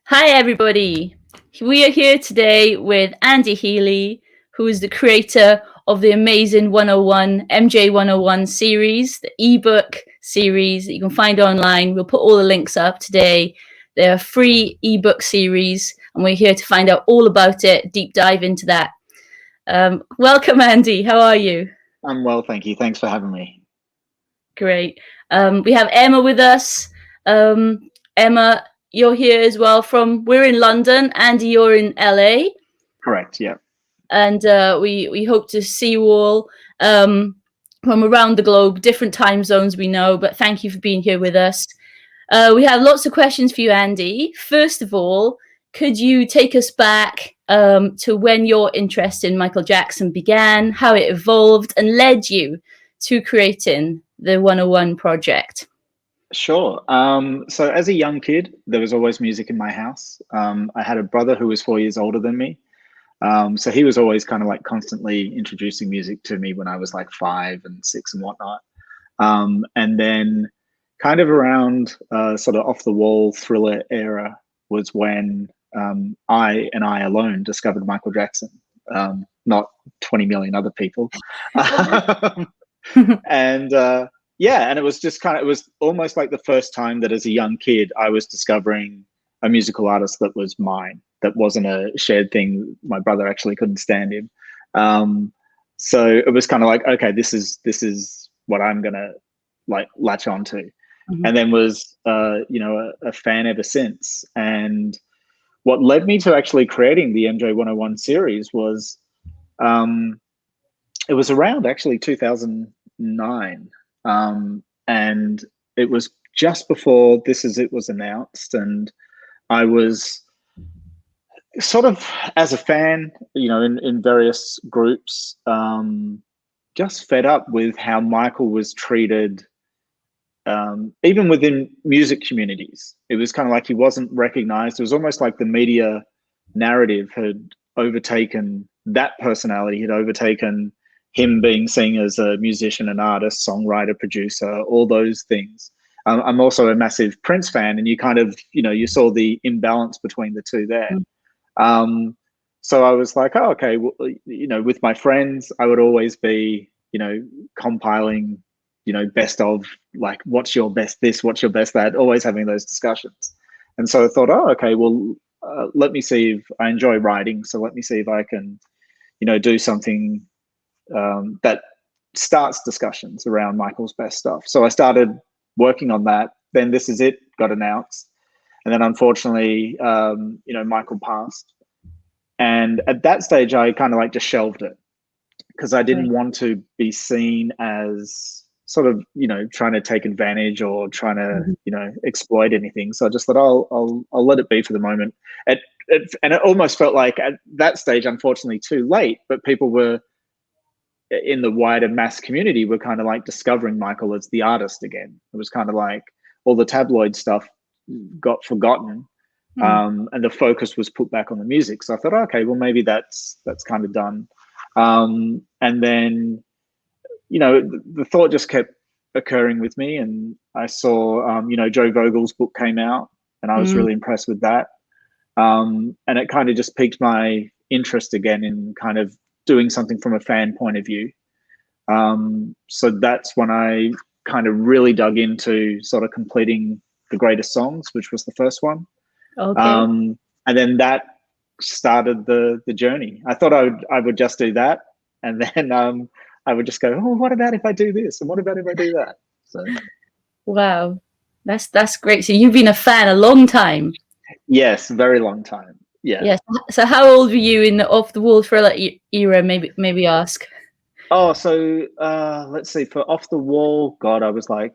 Hi, everybody. We are here today with Andy Healy, who is the creator of the amazing 101 MJ 101 series, the ebook series that you can find online. We'll put all the links up today. They're a free ebook series, and we're here to find out all about it, deep dive into that. Welcome, Andy. How are you? I'm well, thank you. Thanks for having me. Great. We have Emma with us. Emma, you're here as well we're in London. Andy, you're in LA. Correct, yeah. And we hope to see you all from around the globe, different time zones we know, but thank you for being here with us. We have lots of questions for you, Andy. First of all, could you take us back to when your interest in Michael Jackson began, how it evolved and led you to creating the 101 project? Sure. So as a young kid, there was always music in my house. I had a brother who was 4 years older than me. So he was always kind of like constantly introducing music to me when I was like 5 and 6 and whatnot. And then kind of around sort of off the wall thriller era was when I alone discovered Michael Jackson, not 20 million other people. and yeah, and it was just it was almost like the first time that as a young kid I was discovering a musical artist that was mine, that wasn't a shared thing. My brother actually couldn't stand him. So it was kind of like, okay, this is what I'm gonna like latch on to. Mhm. And then was a fan ever since. And what led me to actually creating the MJ 101 series was it was around actually 2009, and it was just before This Is It was announced, and I was sort of as a fan, in various groups, just fed up with how Michael was treated, even within music communities. It was kind of like he wasn't recognized. It was almost like the media narrative had overtaken that personality, had overtaken him being seen as a musician, an artist, songwriter, producer, all those things. I'm also a massive Prince fan, and you kind of, you saw the imbalance between the two there. Um, so I was like, oh, okay, well, with my friends, I would always be, compiling, best of, like, what's your best this, what's your best that, always having those discussions. And so I thought, oh, okay, well, let me see if I enjoy writing. So let me see if I can, do something that starts discussions around Michael's best stuff. So I started working on that. Then This Is It got announced. And then unfortunately, Michael passed. And at that stage, I kind of like just shelved it because I didn't want to be seen as sort of, trying to take advantage or trying to, exploit anything. So I just thought, I'll let it be for the moment. And it almost felt like at that stage, unfortunately, too late, but people were in the wider mass community were kind of like discovering Michael as the artist again. It was kind of like all the tabloid stuff got forgotten, and the focus was put back on the music. So I thought, okay, well, maybe that's kind of done. And then, the thought just kept occurring with me, and I saw, Joe Vogel's book came out, and I was really impressed with that. And it kind of just piqued my interest again in kind of doing something from a fan point of view. So that's when I kind of really dug into sort of completing The Greatest Songs, which was the first one. Okay. And then that started the journey. I thought I would just do that, and then I would just go, oh, what about if I do this, and what about if I do that? So Wow, that's great. So you've been a fan a long time. yes, very long time. Yeah. Yes. So how old were you in the off the wall thriller era? Maybe ask. Oh, so let's see. For Off the Wall, God, I was like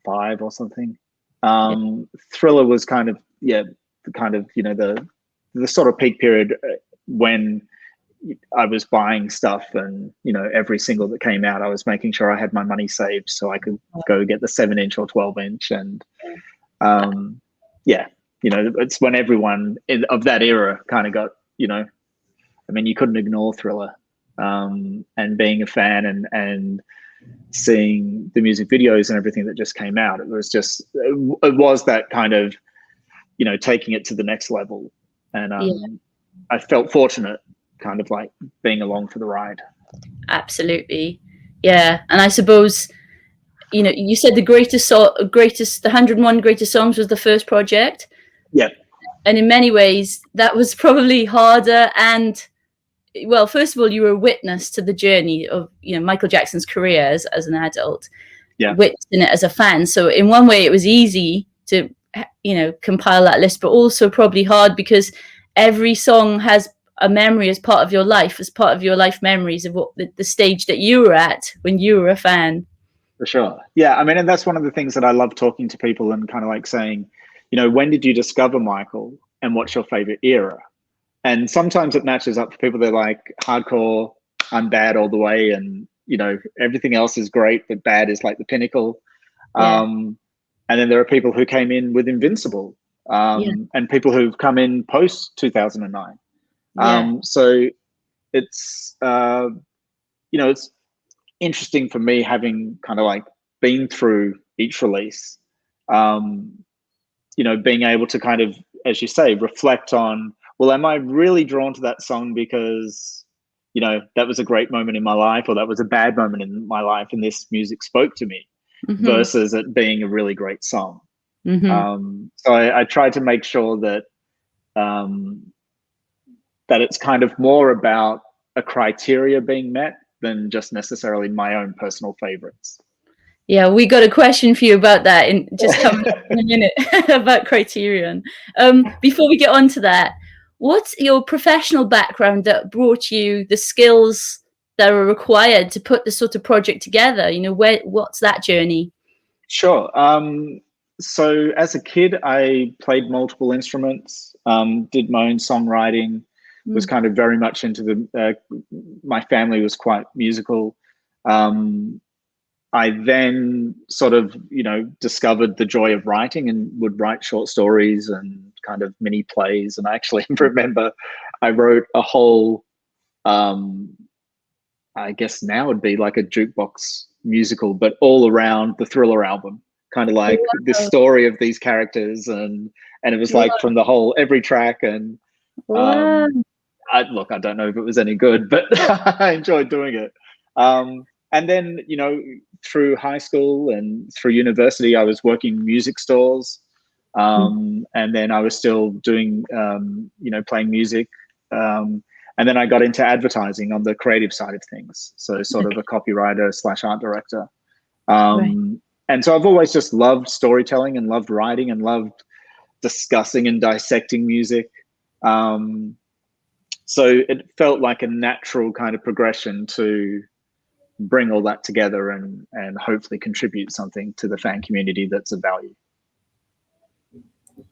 5 or something. Yeah. Thriller was kind of, yeah, the kind of, the sort of peak period when I was buying stuff, and every single that came out, I was making sure I had my money saved so I could go get the 7-inch or 12-inch. And yeah, it's when everyone of that era kind of got, I mean, you couldn't ignore Thriller. And being a fan and seeing the music videos and everything that just came out, it was that kind of you know, taking it to the next level. And Yeah, I felt fortunate, kind of like being along for the ride. absolutely. Yeah, and I suppose, you know, you said the the 101 greatest songs was the first project, Yeah, and in many ways that was probably harder. And well, first of all, you were a witness to the journey of, you know, Michael Jackson's career as an adult, yeah, witnessing it as a fan. So in one way, it was easy to, you know, compile that list, but also probably hard because every song has a memory as part of your life, as part of your life memories of what the stage that you were at when you were a fan. for sure. Yeah, I mean, and that's one of the things that I love talking to people and kind of like saying, you know, when did you discover Michael and what's your favorite era? And sometimes it matches up for people. They're like hardcore, I'm bad all the way, and you know everything else is great, but bad is like the pinnacle. Yeah, And then there are people who came in with Invincible, yeah, and people who've come in post 2009. yeah, So it's you know, it's interesting for me having kind of like been through each release. Um, you know, being able to kind of, as you say, reflect on, well, am I really drawn to that song because, you know, that was a great moment in my life, or that was a bad moment in my life and this music spoke to me, mm-hmm, versus it being a really great song. mm-hmm. So I try to make sure that um, that it's kind of more about a criteria being met than just necessarily my own personal favorites. Yeah, we got a question for you about that in just coming up in a minute about Criterion. Before we get on to that, what's your professional background that brought you the skills that are required to put this sort of project together? You know, what's that journey? Sure. So as a kid, I played multiple instruments, did my own songwriting, was Mm, kind of very much into my family was quite musical. Um, I then sort of, you know, discovered the joy of writing and would write short stories and kind of mini plays. And I actually remember I wrote a whole, um, I guess now it'd be like a jukebox musical, but all around the Thriller album, kind of like this wow, story of these characters, and it was like from the whole every track. And wow, um, I don't know if it was any good, but I enjoyed doing it. And then, you know, through high school and through university, I was working music stores, and then I was still doing, you know, playing music. Um, and then I got into advertising on the creative side of things, so sort of a copywriter slash art director. right. And so I've always just loved storytelling and loved writing and loved discussing and dissecting music. Um, so it felt like a natural kind of progression to bring all that together and hopefully contribute something to the fan community that's of value.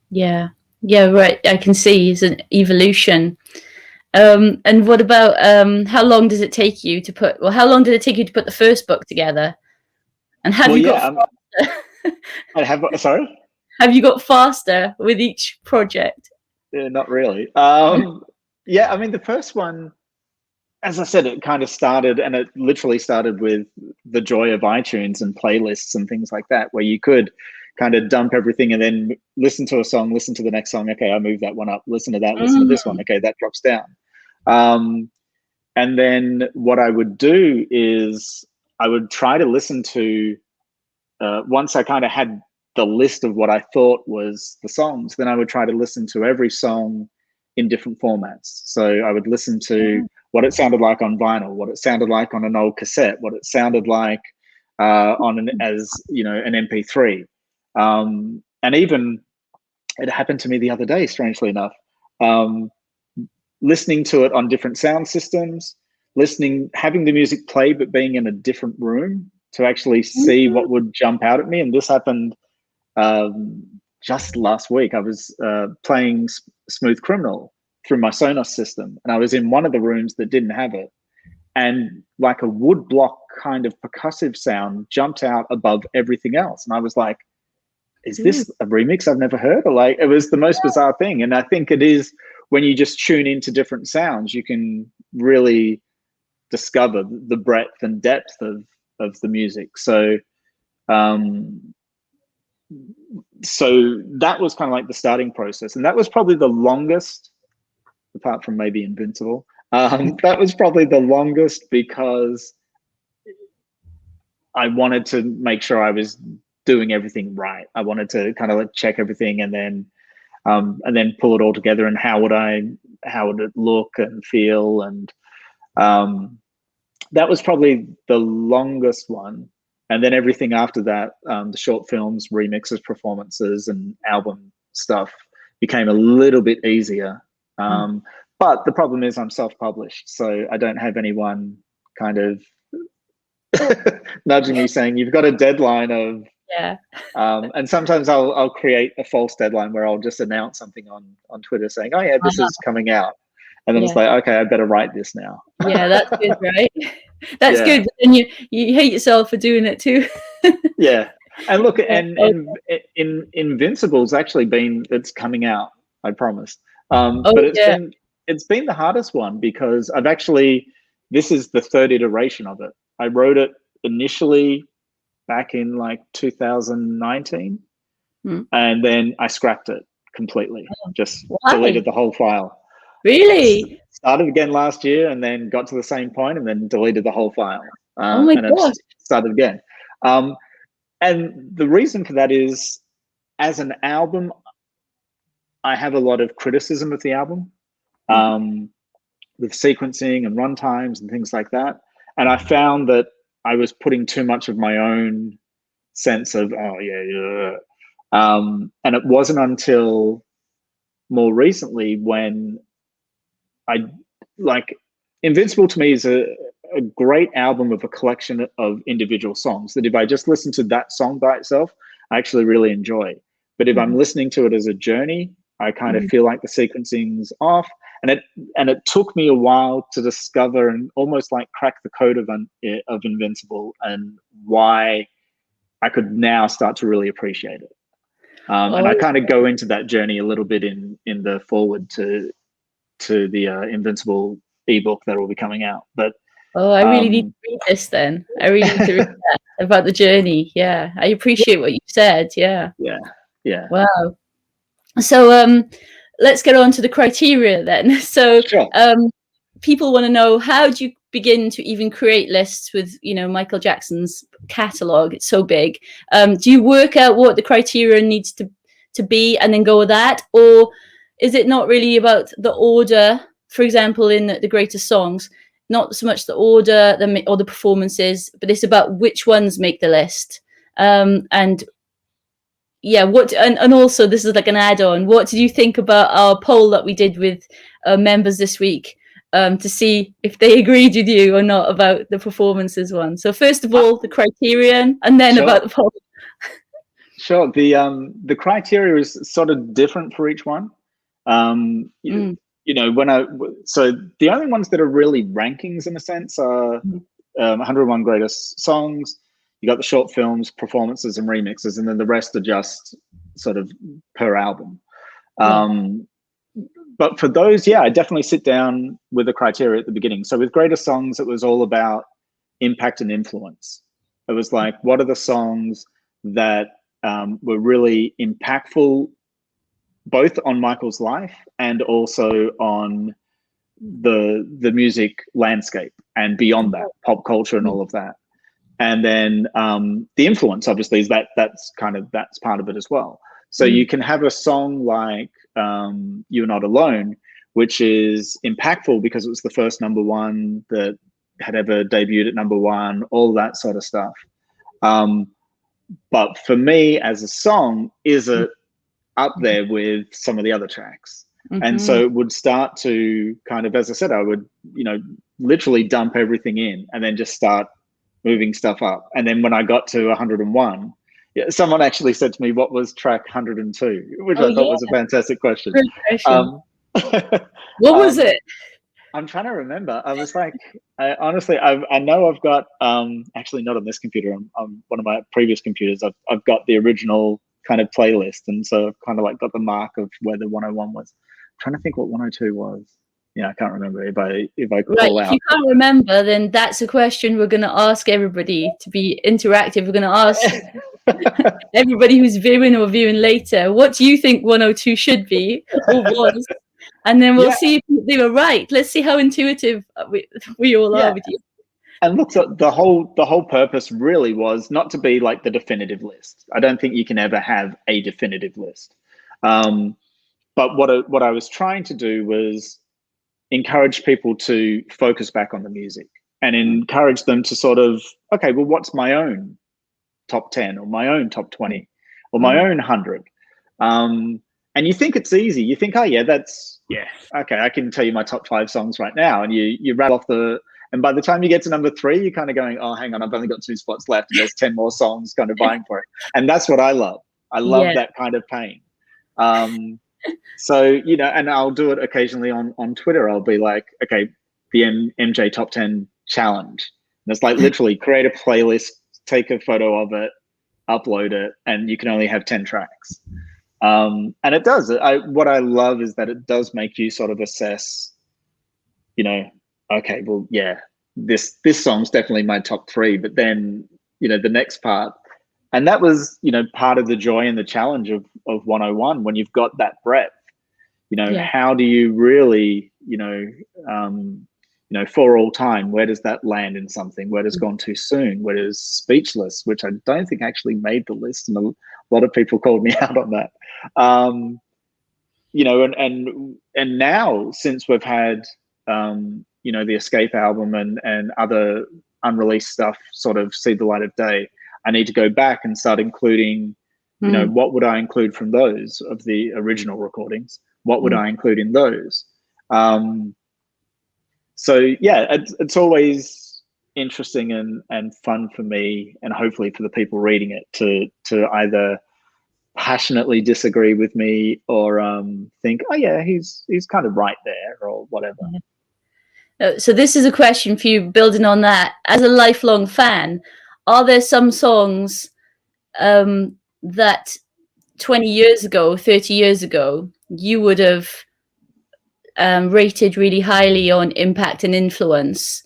Yeah, yeah, right. I can see it's an evolution. And what about how long does it take you to put? Well, how long did it take you to put the first book together? And have Well, you got yeah, faster? I have. Sorry, Have you got faster with each project? not really. Yeah, I mean, the first one, as I said, it kind of started, and it literally started with the joy of iTunes and playlists and things like that, where you could kind of dump everything and then listen to a song, listen to the next song. Okay, I move that one up. Listen to that. Listen to this one. Mm, Okay, that drops down. Um, and then what I would do is I would try to listen to, once I kind of had the list of what I thought was the songs, then I would try to listen to every song in different formats. So I would listen to what it sounded like on vinyl, what it sounded like on an old cassette, what it sounded like on as you know, an MP3, and even it happened to me the other day, strangely enough. Um, Listening to it on different sound systems, having the music play, but being in a different room to actually see mm, what would jump out at me. And this happened just last week. I was playing Smooth Criminal through my Sonos system, and I was in one of the rooms that didn't have it. And like a wood block kind of percussive sound jumped out above everything else. And I was like, is ooh, this a remix I've never heard? Or like, it was the most bizarre thing. And I think it is when you just tune into different sounds, you can really discover the breadth and depth of the music. So, um, so that was kind of like the starting process, and that was probably the longest, apart from maybe Invincible. That was probably the longest because I wanted to make sure I was doing everything right. I wanted to kind of like check everything and then pull it all together. And how would it look and feel? And that was probably the longest one. And then everything after that, the short films, remixes, performances, and album stuff became a little bit easier. But the problem is I'm self-published, so I don't have anyone kind of nudging me saying you've got a deadline of and sometimes I'll create a false deadline where I'll just announce something on Twitter saying, oh yeah, this is coming out, and then it's like, okay, I better write this now. Yeah, that's good, right? That's good, but then you hate yourself for doing it too. Yeah, and look, and Invincible's actually it's coming out, I promise. But it's been the hardest one because this is the third iteration of it. I wrote it initially back in like 2019, and then I scrapped it completely. Just deleted the whole file. Really? Started again last year, and then got to the same point, and then deleted the whole file. Oh my gosh! Started again. And the reason for that is, as an album, I have a lot of criticism of the album, with sequencing and run times and things like that. And I found that I was putting too much of my own sense of, and it wasn't until more recently when Invincible to me is a great album of a collection of individual songs that if I just listen to that song by itself, I actually really enjoy. But if I'm listening to it as a journey, I kind of feel like the sequencing's off. And it took me a while to discover and almost like crack the code of Invincible and why I could now start to really appreciate it. And I kind of go into that journey a little bit in the forward to the Invincible ebook that will be coming out. But I really need to read this then. I really need to read that about the journey. Yeah, I appreciate what you said. Yeah. Wow. So let's get on to the criteria then. So sure. People want to know, how do you begin to even create lists with Michael Jackson's catalog? It's so big. Do you work out what the criteria needs to be and then go with that, or is it not really about the order? For example, in the greatest songs, not so much the order or the performances, but it's about which ones make the list. And also this is like an add-on. What did you think about our poll that we did with members this week, to see if they agreed with you or not about the performances one? So first of all, the criterion, and then about the poll. Sure. The criteria is sort of different for each one. So the only ones that are really rankings in a sense are 101 greatest songs. You got the short films, performances, and remixes, and then the rest are just sort of per album. But for those, I definitely sit down with the criteria at the beginning. So with greatest songs, it was all about impact and influence. It was like, what are the songs that were really impactful, both on Michael's life and also on the music landscape and beyond that, pop culture and all of that. And then the influence, obviously, is that's part of it as well. So you can have a song like You're Not Alone, which is impactful because it was the first number one that had ever debuted at number one, all that sort of stuff. But for me, as a song, is it up there with some of the other tracks? And so it would start to kind of, as I said, I would, literally dump everything in and then just start moving stuff up. And then when I got to 101, someone actually said to me, what was track 102? Which I thought was a fantastic question. What was it? I'm trying to remember. I was like, honestly, I know I've got, actually not on this computer, on one of my previous computers, I've got the original kind of playlist. And so I've kind of like got the mark of where the 101 was. I'm trying to think what 102 was. I can't remember if I call out. If you can't remember, then that's a question we're going to ask everybody to be interactive. We're going to ask everybody who's viewing or viewing later, what do you think 102 should be or was? And then we'll Yeah, see if they were right. Let's see how intuitive we all are yeah. with you. And look, the whole purpose really was not to be like the definitive list. I don't think you can ever have a definitive list. But what I was trying to do was encourage people to focus back on the music and encourage them to sort of, okay, well, what's my own top 10 or my own top 20 or my own 100? And you think it's easy. You think, oh, yeah, okay, I can tell you my top 5 songs right now. And you rattle off and by the time you get to number 3, you're kind of going, oh, hang on, I've only got 2 spots left. And there's 10 more songs kind of vying for it. And that's what I love. I love that kind of pain. So, you know, and I'll do it occasionally on Twitter. I'll be like, okay, the MJ top 10 challenge. And it's like literally create a playlist, take a photo of it, upload it, and you can only have 10 tracks. And it does. What I love is that it does make you sort of assess, you know, okay, well, yeah, this song's definitely my top 3, but then, you know, the next part. And that was, you know, part of the joy and the challenge of 101 when you've got that breadth. You know, how do you really, you know, for all time, where does that land in something? Where does Gone Too Soon? Where does Speechless, which I don't think actually made the list, and a lot of people called me out on that. You know, and now since we've had, you know, the Escape album and other unreleased stuff sort of see the light of day, I need to go back and start including, you know, what would I include from those of the original recordings? What would I include in those? So yeah, it's always interesting and fun for me, and hopefully for the people reading it, to either passionately disagree with me or think, oh yeah, he's kind of right there, or whatever. So this is a question for you, building on that. As a lifelong fan, are there some songs that 20 years ago, 30 years ago, you would have rated really highly on impact and influence,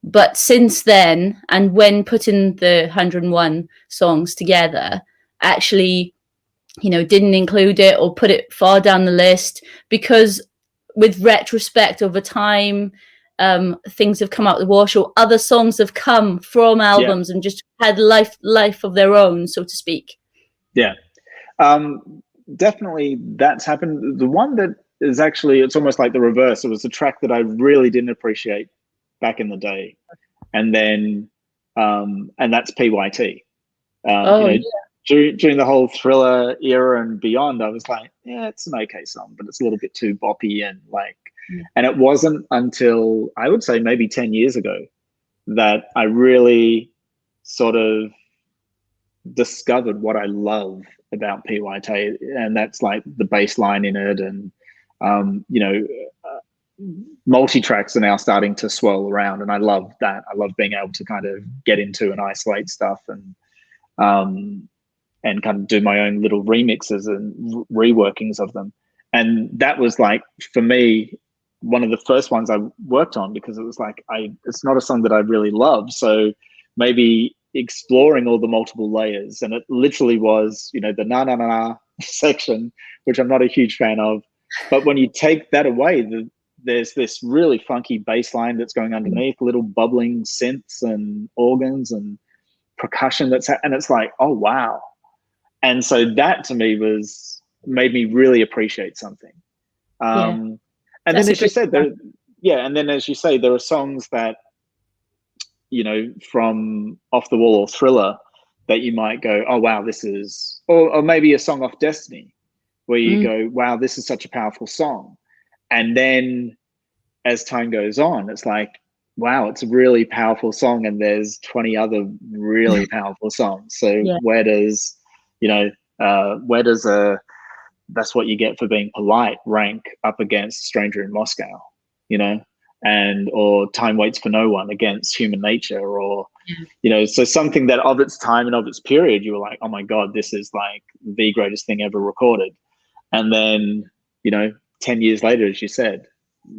but since then, and when putting the 101 songs together, actually, you know, didn't include it or put it far down the list because with retrospect over time, things have come out the wash, or other songs have come from albums and just had life of their own, so to speak? Yeah. Definitely that's happened. The one that is actually, it's almost like the reverse. It was a track that I really didn't appreciate back in the day. And then, and that's PYT. During the whole Thriller era and beyond, I was like, yeah, it's an okay song, but it's a little bit too boppy and like, and it wasn't until I would say maybe 10 years ago that I really sort of discovered what I love about PYT, and that's like the bass line in it, and you know, multi-tracks are now starting to swirl around, and I love that. I love being able to kind of get into and isolate stuff and kind of do my own little remixes and reworkings of them. And that was like, for me, one of the first ones I worked on, because it was like, it's not a song that I really love, so maybe exploring all the multiple layers. And it literally was, you know, the na na na na section, which I'm not a huge fan of, but when you take that away, there's this really funky bass line that's going underneath, little bubbling synths and organs and percussion and it's like, oh wow. And so that to me made me really appreciate something. And then as you said, and then as you say, there are songs that, you know, from Off the Wall or Thriller that you might go, oh wow, this is, or maybe a song off Destiny where you go, wow, this is such a powerful song. And then as time goes on, it's like, wow, it's a really powerful song, and there's 20 other really powerful songs. So where does, you know, That's What You Get for Being Polite rank up against Stranger in Moscow, you know? Or Time Waits for No One against Human Nature, or, you know, so something that of its time and of its period, you were like, oh my God, this is like the greatest thing ever recorded. And then, you know, 10 years later, as you said,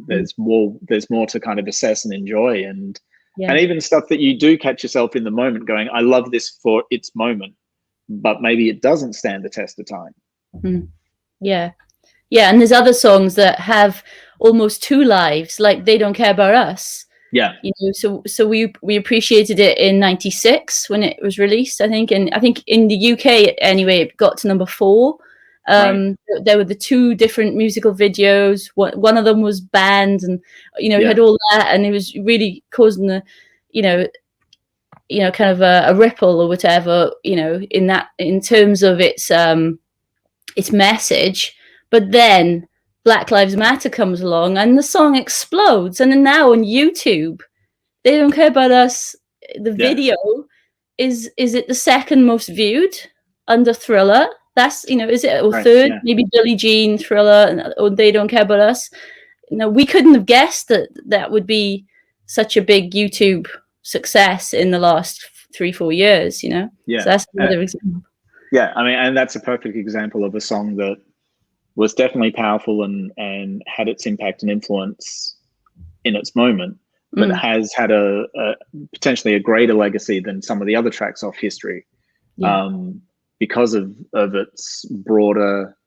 there's more to kind of assess and enjoy. And even stuff that you do catch yourself in the moment going, I love this for its moment, but maybe it doesn't stand the test of time. Yeah. Yeah, and there's other songs that have almost two lives, like They Don't Care About Us. Yeah. You know, so we appreciated it in '96 when it was released, I think, and I think in the UK anyway, it got to number 4. Right. There were the 2 different musical videos. One of them was banned, and you had all that, and it was really causing the, kind of a ripple or whatever, in terms of its message. But then Black Lives Matter comes along and the song explodes. And then now on YouTube, They Don't Care About Us, the video is it the second most viewed under Thriller? That's, is it, or third? Maybe Billie Jean, Thriller, or They Don't Care About Us. We couldn't have guessed that would be such a big YouTube success in the last 3-4 years, Yeah. So that's another example. Yeah, I mean, and that's a perfect example of a song that was definitely powerful and had its impact and influence in its moment, but has had a potentially a greater legacy than some of the other tracks off history, because of its broader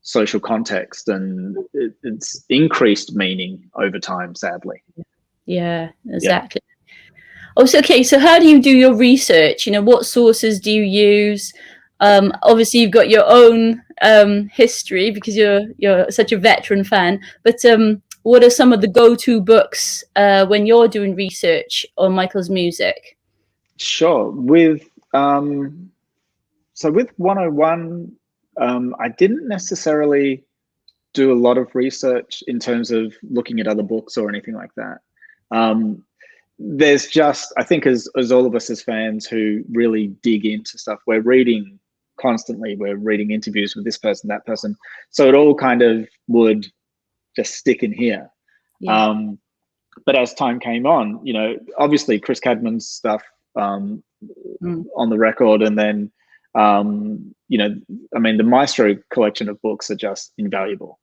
social context and its increased meaning over time, sadly. Yeah, exactly. Oh, so how do you do your research? What sources do you use? Obviously, you've got your own history because you're such a veteran fan. But what are some of the go-to books when you're doing research on Michael's music? Sure. With 101, I didn't necessarily do a lot of research in terms of looking at other books or anything like that. There's just, I think, as all of us as fans who really dig into stuff, we're reading constantly, we're reading interviews with this person, that person, so it all kind of would just stick in here. But as time came on, obviously Chris Cadman's stuff on the record, and then I mean, the Maestro collection of books are just invaluable.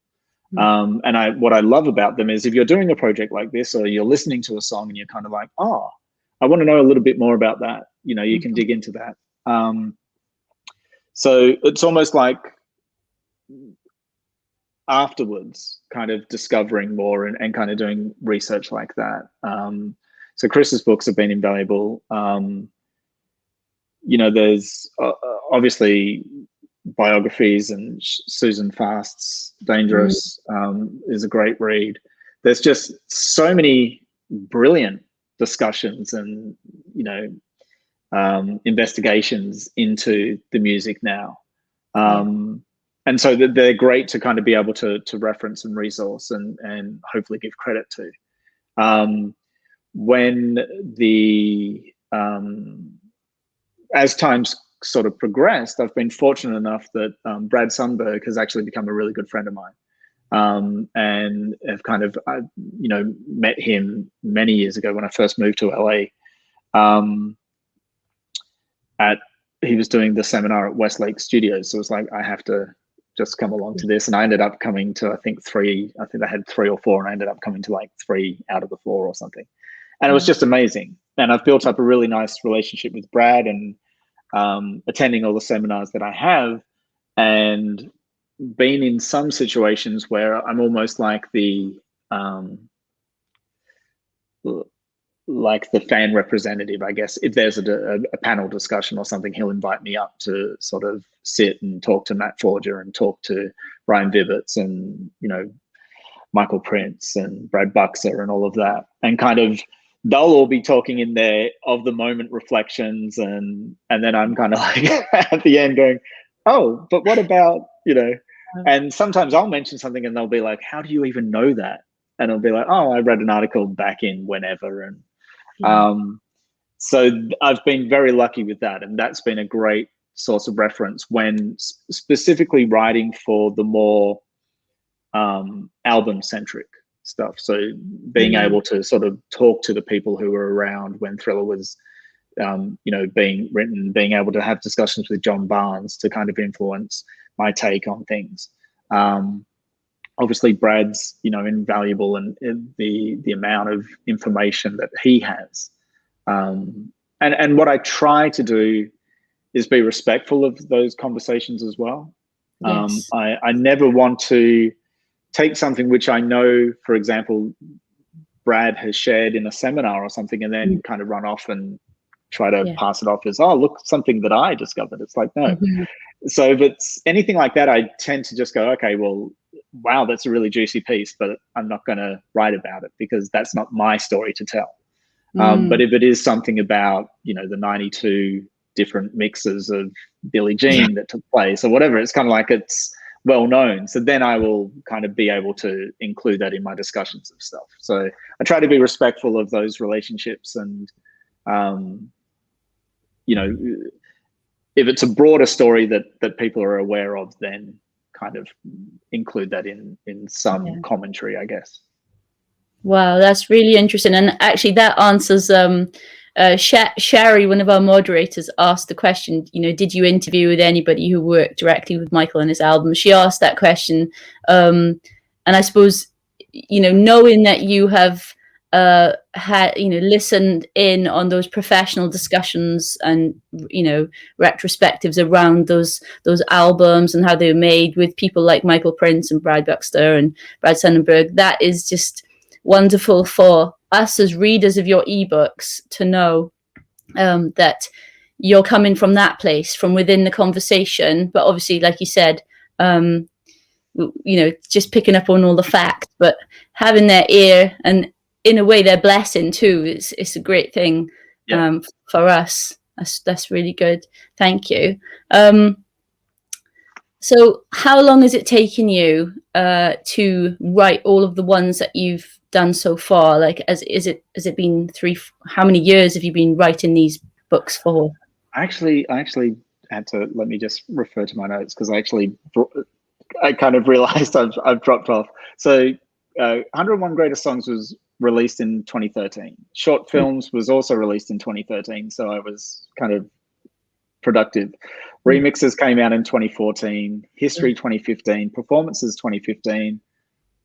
And what I love about them is if you're doing a project like this, or you're listening to a song and you're kind of like, oh, I want to know a little bit more about that, you can dig into that. So it's almost like afterwards kind of discovering more and kind of doing research like that. So Chris's books have been invaluable. There's obviously biographies, and Susan Fast's Dangerous is a great read. There's just so many brilliant discussions and investigations into the music now, and so they're great to kind of be able to reference and resource and hopefully give credit to. When as time's sort of progressed, I've been fortunate enough that Brad Sundberg has actually become a really good friend of mine, and have kind of met him many years ago when I first moved to LA. He was doing the seminar at Westlake Studios, so it was like, I have to just come along to this, and I ended up coming to I think they had 3 or 4, and I ended up coming to like 3 out of the 4 or something, and it was just amazing. And I've built up a really nice relationship with Brad, and attending all the seminars that I have, and been in some situations where I'm almost like the fan representative, I guess. If there's a panel discussion or something, he'll invite me up to sort of sit and talk to Matt Forger and talk to Brian Vivitz and Michael Prince and Brad Buxer and all of that, and kind of they'll all be talking in their of the moment reflections, and then I'm kind of like at the end going, oh, but what about, and sometimes I'll mention something and they'll be like, how do you even know that? And I'll be like, oh, I read an article back in whenever. And so I've been very lucky with that, and that's been a great source of reference when specifically writing for the more album centric stuff. So being able to sort of talk to the people who were around when Thriller was being written, being able to have discussions with John Barnes to kind of influence my take on things. Obviously Brad's invaluable, and the amount of information that he has, and what I try to do is be respectful of those conversations as well. Yes. I never want to take something which I know, for example, Brad has shared in a seminar or something, and then kind of run off and try to pass it off as, oh, look, something that I discovered. It's like, no. So if it's anything like that, I tend to just go, okay, well, wow, that's a really juicy piece, but I'm not going to write about it because that's not my story to tell. But if it is something about, you know, the 92 different mixes of Billie Jean that took place or whatever, it's kind of like it's well known. So then I will kind of be able to include that in my discussions of stuff. So I try to be respectful of those relationships, and you know, if it's a broader story that people are aware of, then kind of include that in some commentary, I guess. Wow, that's really interesting. And actually that answers Sherry, one of our moderators, asked the question, you know, did you interview with anybody who worked directly with Michael on his album? She asked that question. And I suppose, you know, knowing that you have had, you know, listened in on those professional discussions and, you know, retrospectives around those albums and how they were made with people like Michael Prince and Brad Buxter and Brad Sonnenberg, that is just wonderful for us as readers of your ebooks to know that you're coming from that place, from within the conversation. But obviously, like you said, you know, just picking up on all the facts, but having their ear and in a way their blessing too. It's a great thing for us. That's really good. Thank you. So how long has it taken you to write all of the ones that you've done so far? Like, has it been how many years have you been writing these books for? I actually had to, let me just refer to my notes, because I kind of realized I've dropped off. So 101 Greatest Songs was released in 2013. Short Films was also released in 2013. So I was kind of productive. Remixes came out in 2014, History 2015, Performances 2015,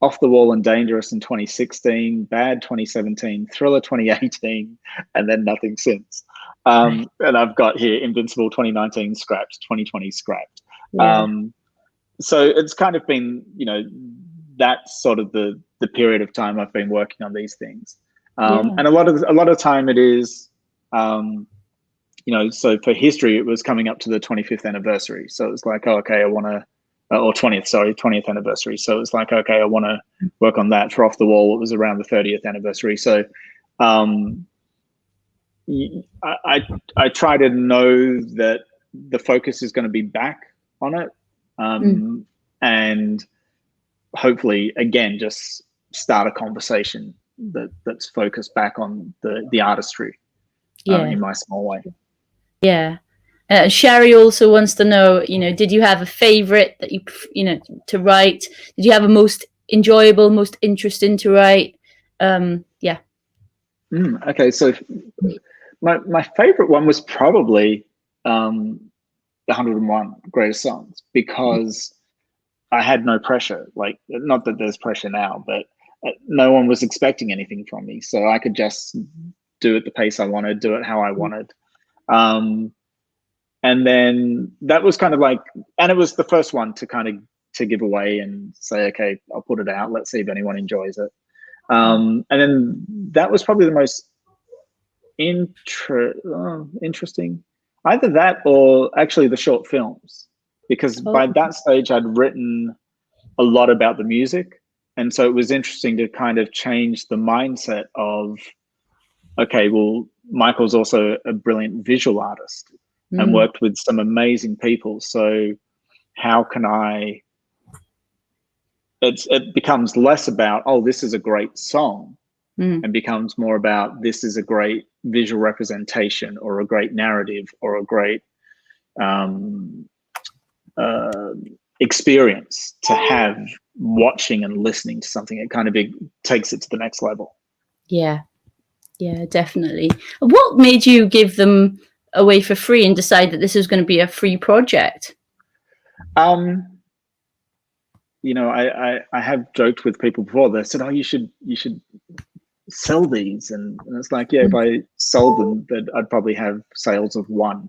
Off the Wall and Dangerous in 2016, Bad 2017, Thriller 2018, and then nothing since. And I've got here Invincible 2019 scrapped, 2020 scrapped. So it's kind of been, you know, that's sort of the period of time I've been working on these things. And a lot of time it is, you know, so for History, it was coming up to the 25th anniversary. So it was like, oh, okay, I want to, or 20th anniversary. So it was like, okay, I want to work on that. For Off the Wall, it was around the 30th anniversary. So I try to know that the focus is going to be back on it. And hopefully, again, just start a conversation that's focused back on the artistry in my small way. Yeah. Sherry also wants to know, you know, did you have a favorite that you know, to write? Did you have a most enjoyable, most interesting to write? Okay, so my favorite one was probably the 101 Greatest Songs, because I had no pressure. Like, not that there's pressure now, but no one was expecting anything from me, so I could just do it the pace I wanted, do it how I wanted. And then that was kind of like, and it was the first one to kind of to give away and say, okay, I'll put it out. Let's see if anyone enjoys it. And then that was probably the most interesting, either that or actually the short films, because by that stage I'd written a lot about the music. And so it was interesting to kind of change the mindset of, okay, well, Michael's also a brilliant visual artist and worked with some amazing people. So how can it becomes less about, oh, this is a great song, and becomes more about, this is a great visual representation or a great narrative or a great experience to have watching and listening to something. It kind of takes it to the next level. Yeah, definitely. What made you give them away for free and decide that this was going to be a free project? You know, I have joked with people before. They said, oh, you should sell these, and it's like, yeah, if I sold them, that I'd probably have sales of one.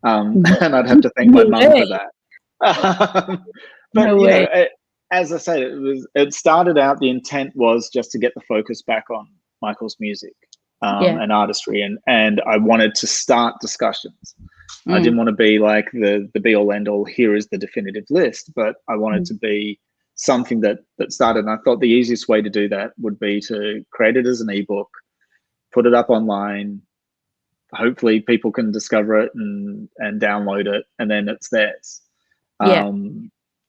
and I'd have to thank my No mum for way. that. But No way. as I said, it started out, the intent was just to get the focus back on Michael's music Yeah. and artistry, and I wanted to start discussions. I didn't Mm. want to be like the be all end all, here is the definitive list, but I wanted Mm. to be something that started. And I thought the easiest way to do that would be to create it as an ebook, put it up online. Hopefully people can discover it and download it, and then it's theirs. Yeah.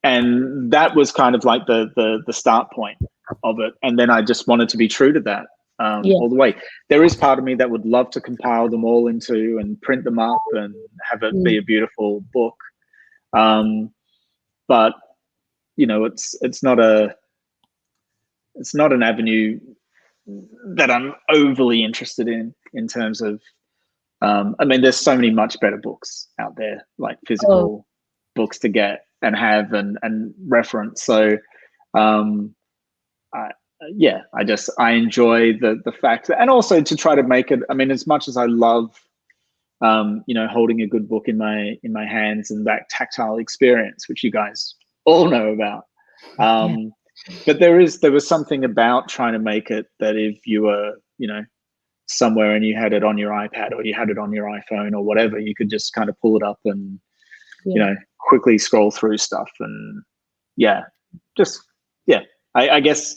And that was kind of like the start point of it. And then I just wanted to be true to that Yeah. all the way. There is part of me that would love to compile them all into and print them up and have it be Mm. a beautiful book. But it's not an avenue that I'm overly interested in terms of. I mean, there's so many much better books out there, like Oh, physical books to get and have and reference. So, I, I enjoy the fact that, and also to try to make it. I mean, as much as I love, holding a good book in my hands and that tactile experience, which you guys all know about. yeah. But there was something about trying to make it that if you were, somewhere and you had it on your iPad or you had it on your iPhone or whatever, you could just kind of pull it up and, Yeah. quickly scroll through stuff. And I guess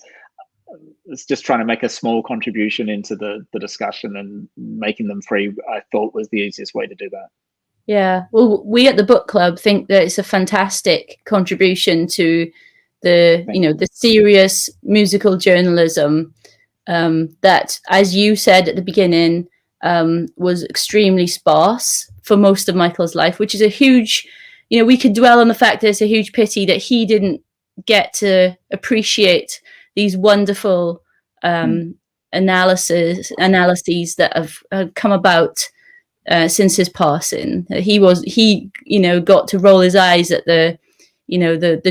it's just trying to make a small contribution into the discussion, and making them free, I thought, was the easiest way to do that. Yeah. Well, we at the book club think that it's a fantastic contribution to the, the serious musical journalism that, as you said at the beginning, was extremely sparse for most of Michael's life, which is a huge, we could dwell on the fact that it's a huge pity that he didn't get to appreciate these wonderful analyses that have come about since his passing. He got to roll his eyes at the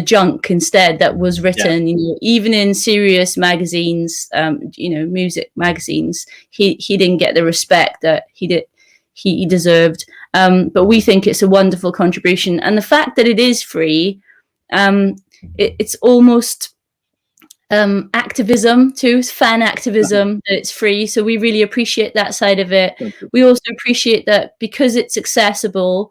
junk instead that was written, even in serious magazines, music magazines. He didn't get the respect that he deserved. But we think it's a wonderful contribution, and the fact that it is free, it's almost activism too. It's fan activism that it's free, so we really appreciate that side of it. We also appreciate that because it's accessible,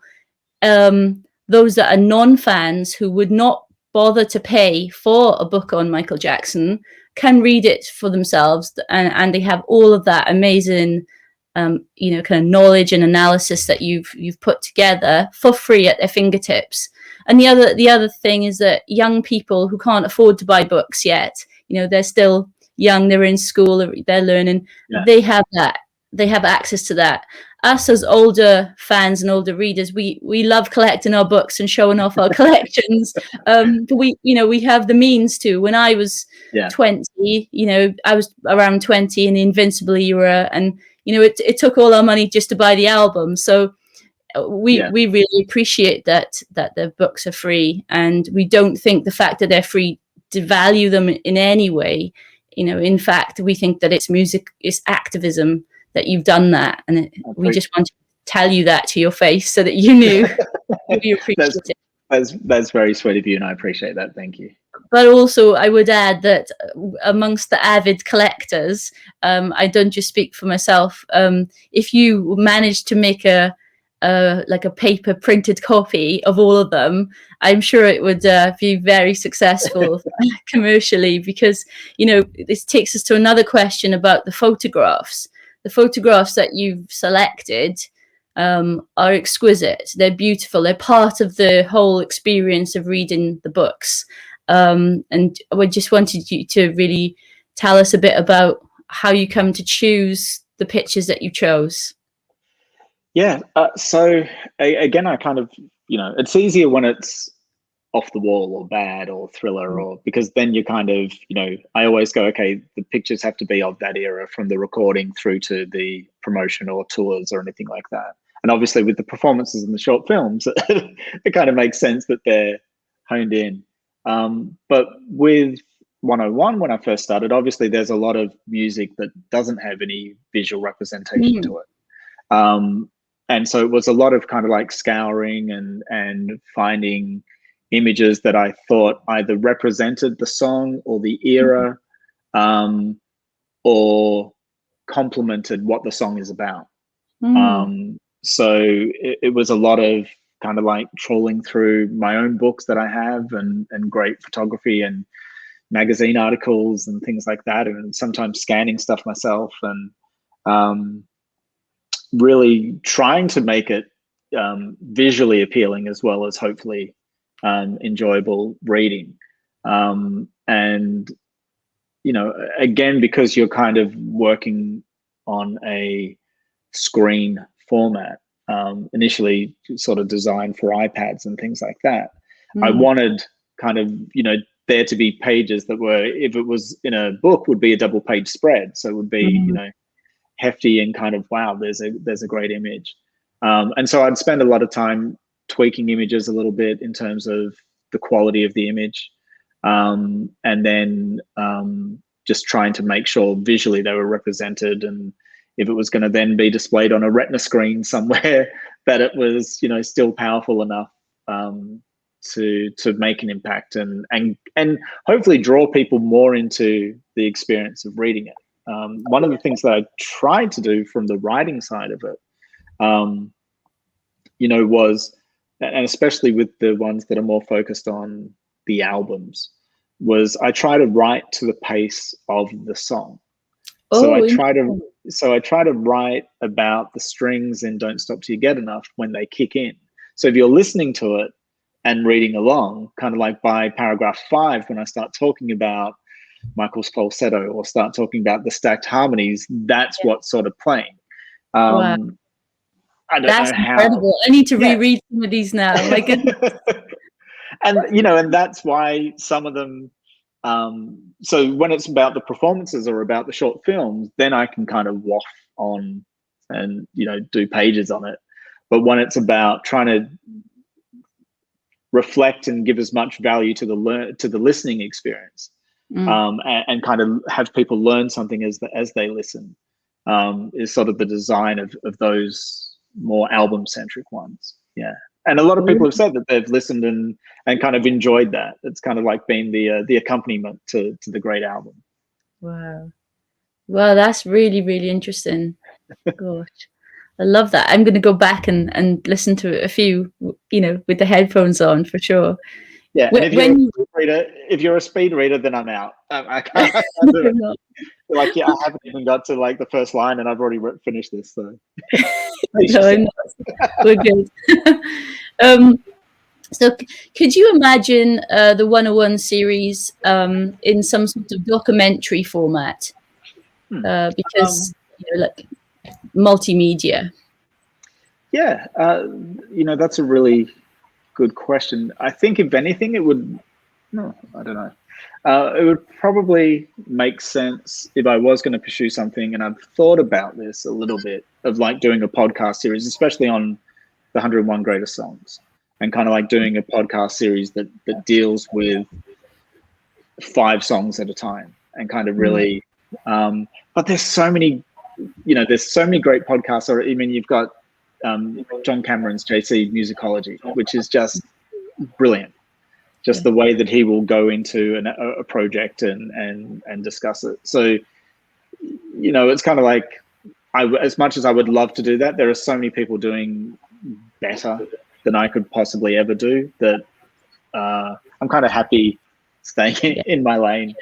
those that are non-fans who would not bother to pay for a book on Michael Jackson can read it for themselves, and they have all of that amazing kind of knowledge and analysis that you've put together for free at their fingertips. And the other thing is that young people who can't afford to buy books yet, they're still young, they're in school, they're learning, they have access to that. Us as older fans and older readers, we love collecting our books and showing off our collections. But we have the means to. When I was 20, I was around 20 in the Invincible era, and it took all our money just to buy the album. So we really appreciate that the books are free, and we don't think the fact that they're free devalue them in any way. In fact, we think that it's music, it's activism that you've done that, and we just want to tell you that to your face so that you knew. We appreciate it. That's very sweet of you, and I appreciate that. Thank you. But also, I would add that amongst the avid collectors, I don't just speak for myself. If you manage to make a paper printed copy of all of them, I'm sure it would be very successful commercially, because this takes us to another question about the photographs. The photographs that you've selected are exquisite. They're beautiful. They're part of the whole experience of reading the books. And we just wanted you to really tell us a bit about how you come to choose the pictures that you chose. Yeah. So again, I kind of, it's easier when it's off the wall or bad or thriller, or because then you kind of, I always go, okay, the pictures have to be of that era, from the recording through to the promotion or tours or anything like that. And obviously with the performances in the short films, it kind of makes sense that they're honed in. But with 101, when I first started, obviously there's a lot of music that doesn't have any visual representation to it. and so it was a lot of kind of like scouring and finding images that I thought either represented the song or the era, or complemented what the song is about. So it was a lot of kind of like trawling through my own books that I have, and great photography and magazine articles and things like that, and sometimes scanning stuff myself, and really trying to make it visually appealing as well as hopefully enjoyable reading. And you know, again, because you're kind of working on a screen format, initially sort of designed for iPads and things like that, I wanted kind of, you know, there to be pages that were, if it was in a book, would be a double page spread. So it would be, you know, hefty and kind of, wow, there's a great image. And so I'd spend a lot of time tweaking images a little bit in terms of the quality of the image. And then just trying to make sure visually they were represented, and if it was going to then be displayed on a retina screen somewhere, that it was, you know, still powerful enough to make an impact and hopefully draw people more into the experience of reading it. One of the things that I tried to do from the writing side of it, you know, was, and especially with the ones that are more focused on the albums, was I try to write to the pace of the song. So I try to write about the strings in Don't Stop Till You Get Enough when they kick in. So if you're listening to it and reading along, kind of like by paragraph 5, when I start talking about Michael's falsetto or start talking about the stacked harmonies, that's what's sort of playing. Wow. I don't That's know how. incredible. I need to reread some of these now. My goodness. And, you know, and that's why some of them, so when it's about the performances or about the short films, then I can kind of waft on and, you know, do pages on it. But when it's about trying to reflect and give as much value to the listening experience, and kind of have people learn something as they listen, is sort of the design of those more album-centric ones. Yeah. And a lot of people have said that they've listened and kind of enjoyed that. It's kind of like being the accompaniment to the great album. Wow. Well, that's really, really interesting. Gosh, I love that. I'm going to go back and listen to a few, you know, with the headphones on for sure. Yeah, and if you're a speed reader, then I'm out. I can't do it. Like, yeah, I haven't even got to like the first line, and I've already finished this. So, no, I'm not. We're good. So, could you imagine the 101 series in some sort of documentary format? Because you know, like multimedia. Yeah, you know, that's a really good question. I think if anything, it would. No, I don't know. It would probably make sense if I was going to pursue something, and I've thought about this a little bit, of like doing a podcast series, especially on the 101 greatest songs, and kind of like doing a podcast series that deals with 5 songs at a time, and kind of really. But there's so many, you know, there's so many great podcasts. Or I mean, you've got John Cameron's JC Musicology, which is just brilliant. Just the way that he will go into a project and discuss it. So, you know, it's kind of like, as much as I would love to do that, there are so many people doing better than I could possibly ever do, that I'm kind of happy staying in my lane.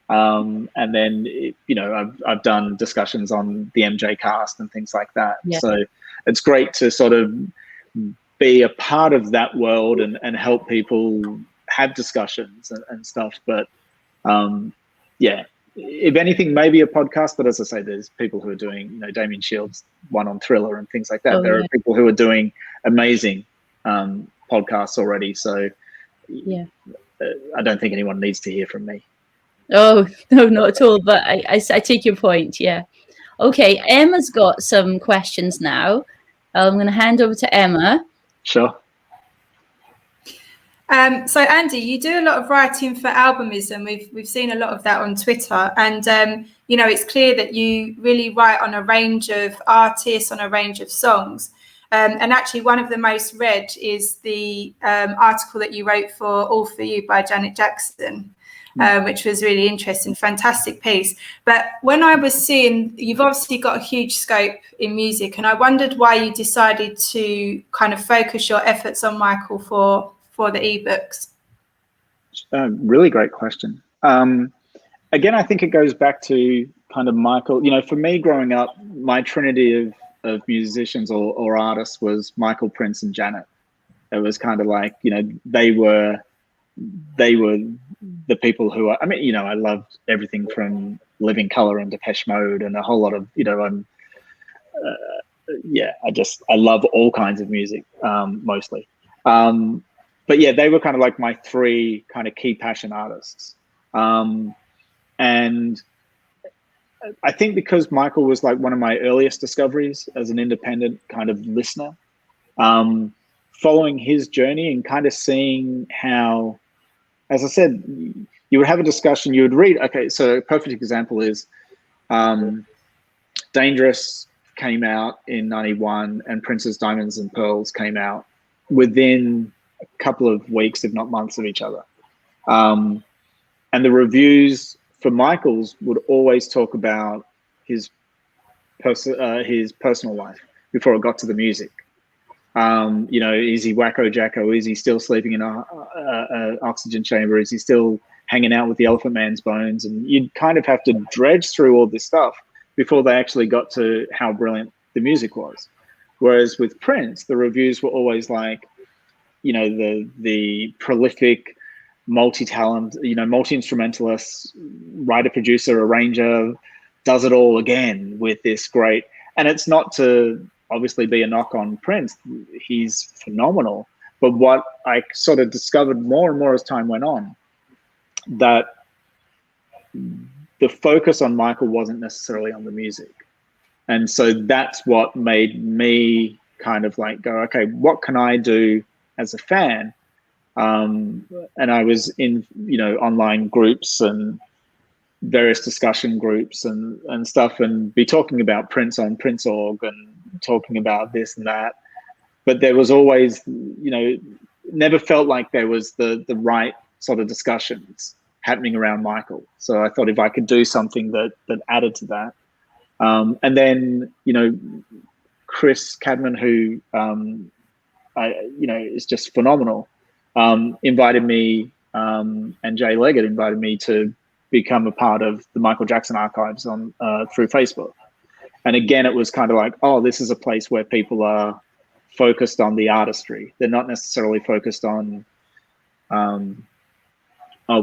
And then, you know, I've done discussions on the MJ cast and things like that. Yeah. So it's great to sort of be a part of that world and help people have discussions and stuff. But yeah, if anything, maybe a podcast. But as I say, there's people who are doing, you know, Damien Shields' one on Thriller and things like that. There are people who are doing amazing podcasts already. So yeah, I don't think anyone needs to hear from me. Oh, no, not at all. But I take your point. Yeah. Okay. Emma's got some questions now. I'm going to hand over to Emma. Sure. So Andy, you do a lot of writing for Albumism. We've seen a lot of that on Twitter, and you know, it's clear that you really write on a range of artists, on a range of songs. And actually, one of the most read is the article that you wrote for All For You by Janet Jackson, which was really interesting, fantastic piece. But when I was seeing, you've obviously got a huge scope in music, and I wondered why you decided to kind of focus your efforts on Michael for the ebooks. Really great question. Again, I think it goes back to kind of Michael. You know, for me growing up, my trinity of musicians or artists was Michael, Prince, and Janet. It was kind of like, you know, they were the people who I mean, you know, I loved everything from Living Colour and Depeche Mode and a whole lot of, you know, I love all kinds of music, mostly. But yeah, they were kind of like my three kind of key passion artists. And I think because Michael was like one of my earliest discoveries as an independent kind of listener, following his journey and kind of seeing how, as I said, you would have a discussion, you would read, okay, so a perfect example is Dangerous came out in 91 and Prince's Diamonds and Pearls came out within a couple of weeks, if not months of each other. And the reviews for Michael's would always talk about his personal life before it got to the music. You know, is he wacko jacko? Is he still sleeping in a oxygen chamber? Is he still hanging out with the Elephant Man's bones? And you'd kind of have to dredge through all this stuff before they actually got to how brilliant the music was. Whereas with Prince, the reviews were always like, you know, the prolific, multi-talent, you know, multi-instrumentalist, writer, producer, arranger, does it all again with this great, and it's not to obviously be a knock on Prince, he's phenomenal. But what I sort of discovered more and more as time went on, that the focus on Michael wasn't necessarily on the music. And so that's what made me kind of like go, okay, what can I do as a fan? And I was in, you know, online groups and various discussion groups and stuff, and be talking about Prince on Prince.org and talking about this and that. But there was always, you know, never felt like there was the right sort of discussions happening around Michael. So I thought if I could do something that added to that. And then, you know, Chris Cadman, who, you know, is just phenomenal, invited me, and Jay Leggett invited me to become a part of the Michael Jackson archives on through Facebook. And again, it was kind of like, oh, this is a place where people are focused on the artistry. They're not necessarily focused on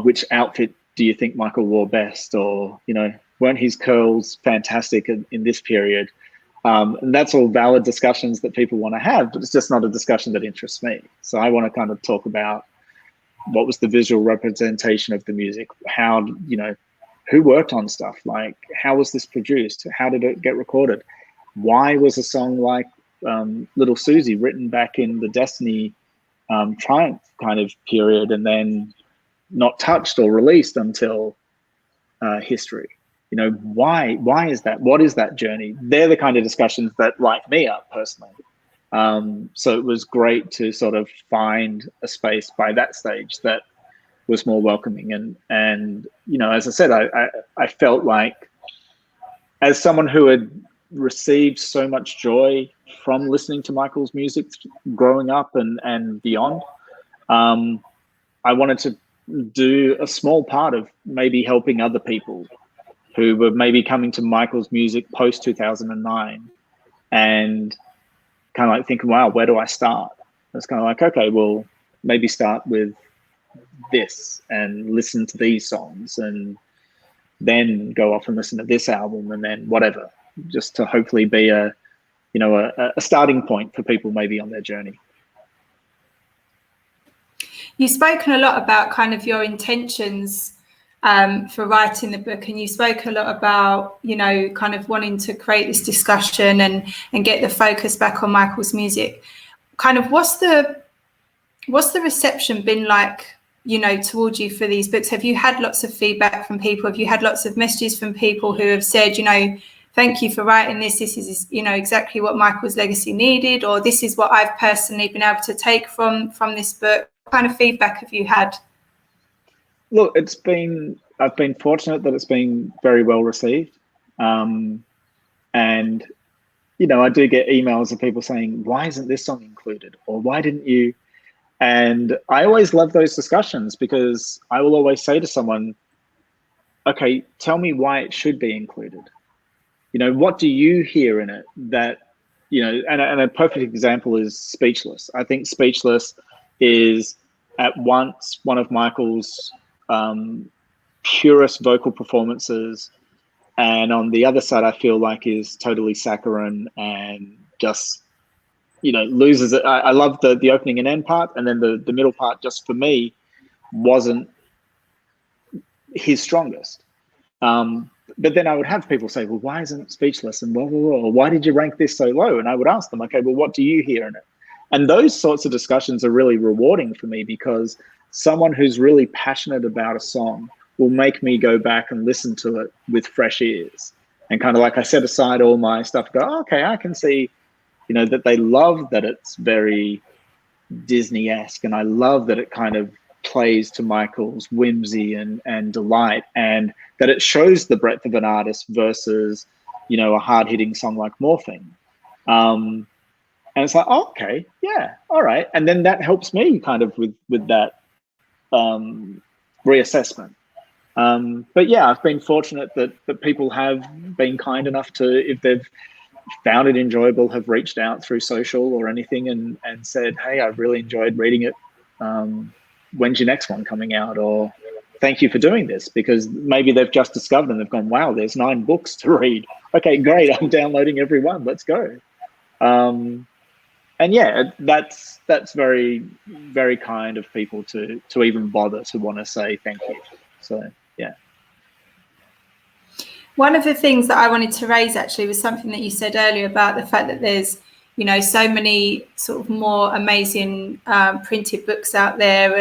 which outfit do you think Michael wore best, or, you know, weren't his curls fantastic in this period? And that's all valid discussions that people want to have, but it's just not a discussion that interests me. So I want to kind of talk about what was the visual representation of the music, how, you know, who worked on stuff, like how was this produced, how did it get recorded, why was a song like Little Susie written back in the Destiny Triumph kind of period and then not touched or released until History? You know, why is that? What is that journey? They're the kind of discussions that light me up personally. So it was great to sort of find a space by that stage that was more welcoming. And you know, as I said, I felt like, as someone who had received so much joy from listening to Michael's music growing up and beyond, I wanted to do a small part of maybe helping other people who were maybe coming to Michael's music post 2009 and kind of like thinking, wow, where do I start? It's kind of like, okay, well, maybe start with this and listen to these songs and then go off and listen to this album and then whatever, just to hopefully be a starting point for people maybe on their journey. You've spoken a lot about kind of your intentions for writing the book, and you spoke a lot about, you know, kind of wanting to create this discussion and get the focus back on Michael's music. Kind of what's the reception been like, you know, towards you for these books? Have you had lots of feedback from people? Have you had lots of messages from people who have said, you know, thank you for writing this. This is, you know, exactly what Michael's legacy needed, or this is what I've personally been able to take from this book. What kind of feedback have you had? Look, I've been fortunate that it's been very well received. And, you know, I do get emails of people saying, why isn't this song included? Or why didn't you? And I always love those discussions, because I will always say to someone, okay, tell me why it should be included. You know, what do you hear in it that, you know, and a perfect example is Speechless. I think Speechless is at once one of Michael's purest vocal performances, and on the other side, I feel like is totally saccharine and just, you know, loses it. I love the opening and end part, and then the middle part, just for me, wasn't his strongest. But then I would have people say, well, why isn't Speechless, and blah, blah, blah, or why did you rank this so low? And I would ask them, okay, well, what do you hear in it? And those sorts of discussions are really rewarding for me, because someone who's really passionate about a song will make me go back and listen to it with fresh ears. And kind of like I set aside all my stuff, go, oh, okay, I can see, you know, that they love that it's very Disney-esque, and I love that it kind of plays to Michael's whimsy and delight, and that it shows the breadth of an artist versus, you know, a hard-hitting song like Morphine. And it's like, oh, okay, yeah, all right. And then that helps me kind of with that reassessment. But yeah, I've been fortunate that people have been kind enough to, if they've found it enjoyable, have reached out through social or anything and said, hey, I've really enjoyed reading it. When's your next one coming out? Or thank you for doing this, because maybe they've just discovered and they've gone, wow, there's 9 books to read. Okay, great. I'm downloading every one. Let's go. And yeah, that's very, very kind of people to even bother to want to say thank you. So yeah. One of the things that I wanted to raise actually was something that you said earlier about the fact that there's, you know, so many sort of more amazing printed books out there,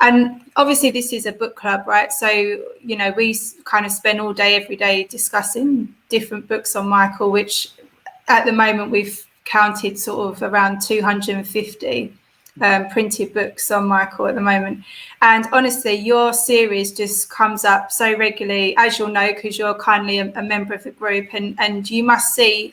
and obviously this is a book club, right? So, you know, we kind of spend all day, every day discussing different books on Michael, which at the moment we've counted sort of around 250 printed books on Michael at the moment. And honestly, your series just comes up so regularly, as you'll know, because you're kindly a member of the group, and you must see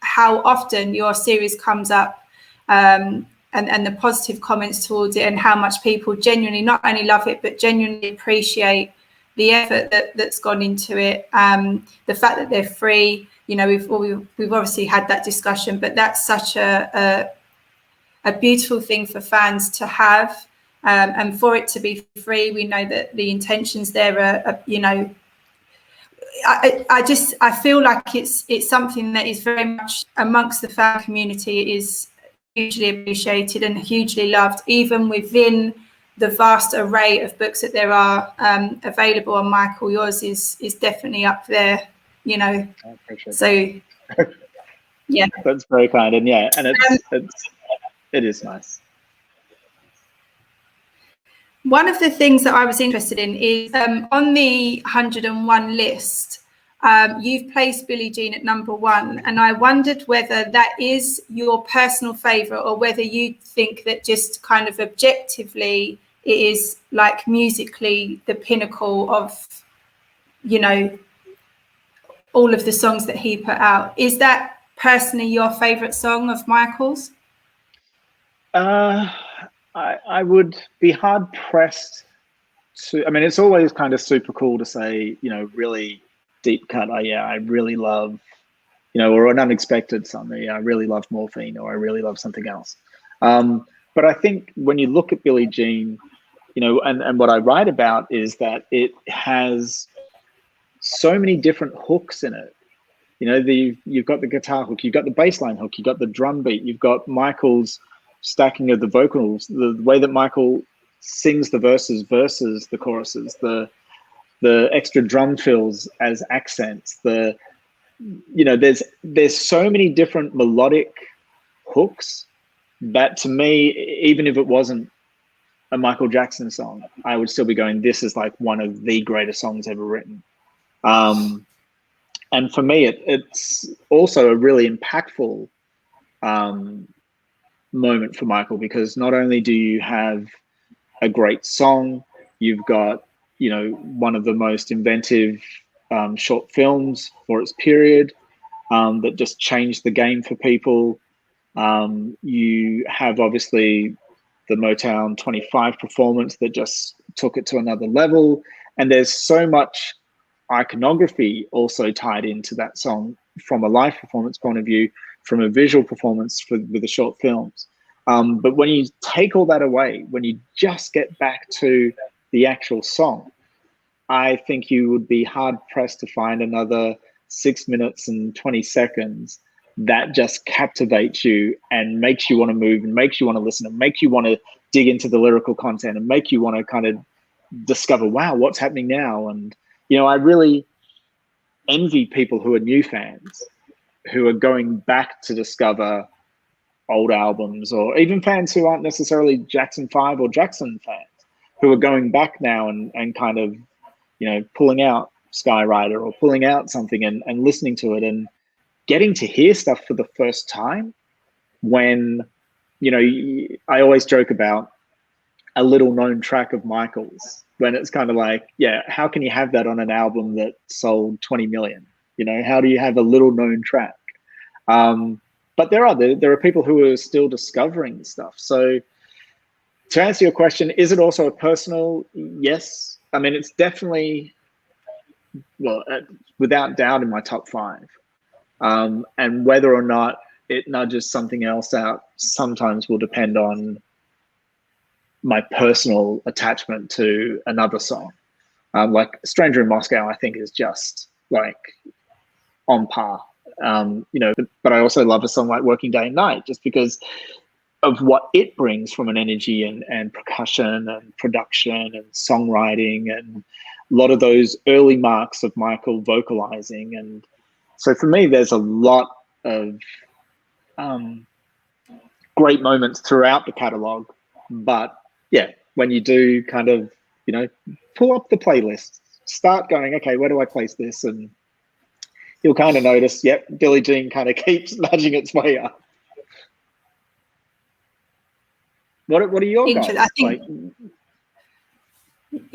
how often your series comes up, and the positive comments towards it, and how much people genuinely not only love it, but genuinely appreciate the effort that's gone into it. The fact that they're free, you know, we've obviously had that discussion, but that's such a beautiful thing for fans to have, and for it to be free. We know that the intentions there are you know, I feel like it's something that is very much amongst the fan community. It is hugely appreciated and hugely loved, even within the vast array of books that there are available on Michael. Yours is definitely up there, you know. I appreciate so that. Yeah, that's very kind. And yeah, and it is nice. One of the things that I was interested in is on the 101 list, you've placed Billie Jean at #1, and I wondered whether that is your personal favourite, or whether you think that just kind of objectively it is like musically the pinnacle of, you know, all of the songs that he put out. Is that personally your favourite song of Michael's? I would be hard pressed to. I mean, it's always kind of super cool to say, you know, really deep cut. Oh yeah, I really love, you know, or an unexpected something. Yeah, I really love Morphine, or I really love something else. But I think when you look at Billie Jean, you know, and what I write about is that it has so many different hooks in it. You know, you've got the guitar hook, you've got the bass line hook, you've got the drum beat, you've got Michael's stacking of the vocals, the way that Michael sings the verses versus the choruses, the extra drum fills as accents, you know, there's so many different melodic hooks that, to me, even if it wasn't a Michael Jackson song, I would still be going, this is like one of the greatest songs ever written. And for me, it's also a really impactful moment for Michael, because not only do you have a great song, you've got, you know, one of the most inventive short films for its period that just changed the game for people. You have obviously the Motown 25 performance that just took it to another level. And there's so much iconography also tied into that song from a live performance point of view, from a visual performance with the short films. But when you take all that away, when you just get back to the actual song, I think you would be hard pressed to find another 6 minutes and 20 seconds that just captivates you and makes you want to move and makes you want to listen and makes you want to dig into the lyrical content and make you want to kind of discover, wow, what's happening now? And, you know, I really envy people who are new fans, who are going back to discover old albums, or even fans who aren't necessarily Jackson 5 or Jackson fans, who are going back now and kind of, you know, pulling out Skyrider or pulling out something and listening to it and getting to hear stuff for the first time. When, you know, I always joke about a little known track of Michael's, when it's kind of like, yeah, how can you have that on an album that sold 20 million? You know, how do you have a little known track? But there are people who are still discovering stuff. So to answer your question, is it also a personal? Yes. I mean, it's definitely, well, without doubt in my top 5. And whether or not it nudges something else out sometimes will depend on my personal attachment to another song. Like Stranger in Moscow, I think is just like on par. You know, but I also love a song like Working Day and Night, just because of what it brings from an energy and percussion and production and songwriting and a lot of those early marks of Michael vocalizing. And so for me, there's a lot of great moments throughout the catalog. But yeah, when you do kind of, you know, pull up the playlist, start going, okay, where do I place this? And you'll kind of notice, yep, Billie Jean kind of keeps nudging its way up. What are your guys? I think,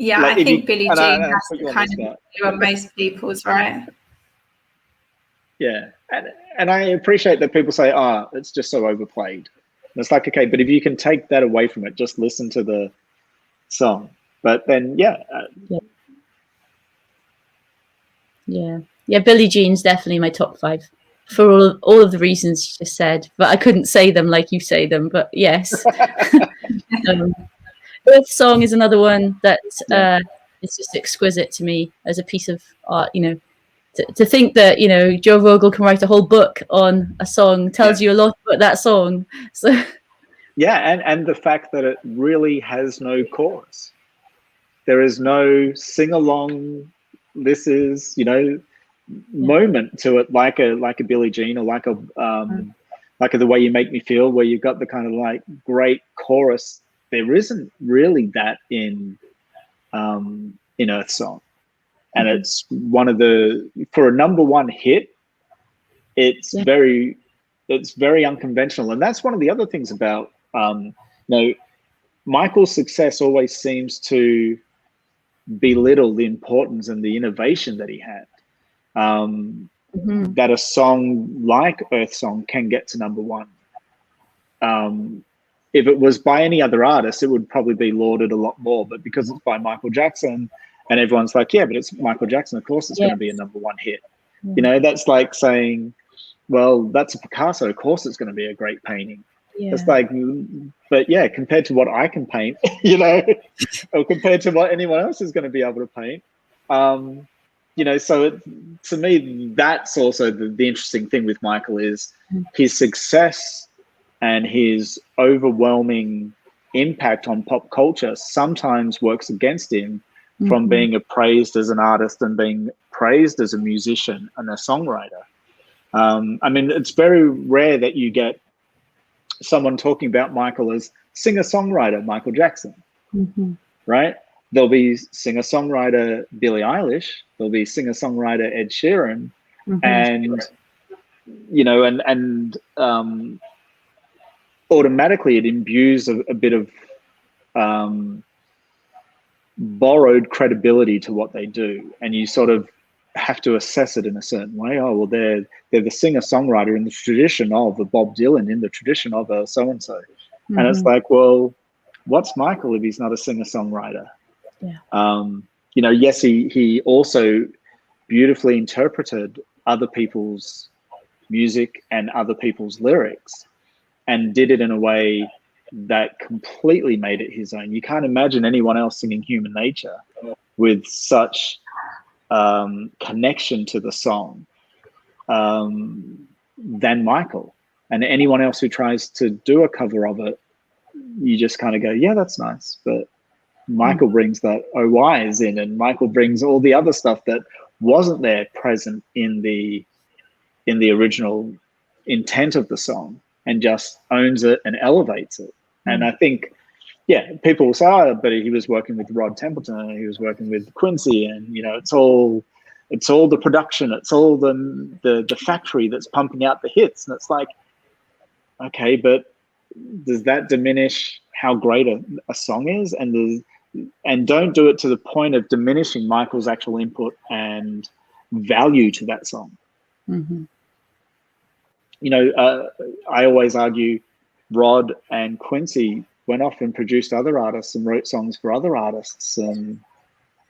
I think Billie Jean has to kind of be on most people's, right? Yeah, and I appreciate that people say, it's just so overplayed. And it's like, okay, but if you can take that away from it, just listen to the song. But then, yeah. Billie Jean's definitely my top 5 for all of the reasons you just said, but I couldn't say them like you say them. But yes, Earth Song is another one that is just exquisite to me as a piece of art. You know, to think that, you know, Joe Vogel can write a whole book on a song tells you a lot about that song. So yeah, and the fact that it really has no chorus. There is no sing along. This is, you know, moment to it, like a Billie Jean, or like The Way You Make Me Feel, where you've got the kind of like great chorus. There isn't really that in Earth Song. And it's one of for a number 1 hit, it's very unconventional. And that's one of the other things about, you know, Michael's success always seems to belittle the importance and the innovation that he had. That a song like Earth Song can get to number 1. If it was by any other artist, it would probably be lauded a lot more. But because it's by Michael Jackson, and everyone's like, yeah, but it's Michael Jackson, of course it's going to be a number 1 hit. You know, that's like saying, well, that's a Picasso, of course it's going to be a great painting. It's like, but yeah, compared to what I can paint, you know, or compared to what anyone else is going to be able to paint, you know, so to me, that's also the interesting thing with Michael is his success and his overwhelming impact on pop culture sometimes works against him from being appraised as an artist and being praised as a musician and a songwriter. I mean, it's very rare that you get someone talking about Michael as singer-songwriter Michael Jackson, right? There'll be singer-songwriter Billie Eilish, there'll be singer-songwriter Ed Sheeran, and automatically it imbues a bit of borrowed credibility to what they do, and you sort of have to assess it in a certain way. Oh, well, they're the singer-songwriter in the tradition of a Bob Dylan, in the tradition of a so-and-so. And it's like, well, what's Michael if he's not a singer-songwriter? Yeah. Yes, he also beautifully interpreted other people's music and other people's lyrics, and did it in a way that completely made it his own. You can't imagine anyone else singing Human Nature with such connection to the song than Michael. And anyone else who tries to do a cover of it, you just kind of go, yeah, that's nice. But Michael brings that OYs in, and Michael brings all the other stuff that wasn't there present in the original intent of the song, and just owns it and elevates it. And I think, people will say, oh, but he was working with Rod Templeton, and he was working with Quincy, and it's all the production, it's all the factory that's pumping out the hits. And it's like, okay, but does that diminish how great a song is? And don't do it to the point of diminishing Michael's actual input and value to that song. I always argue Rod and Quincy went off and produced other artists and wrote songs for other artists. And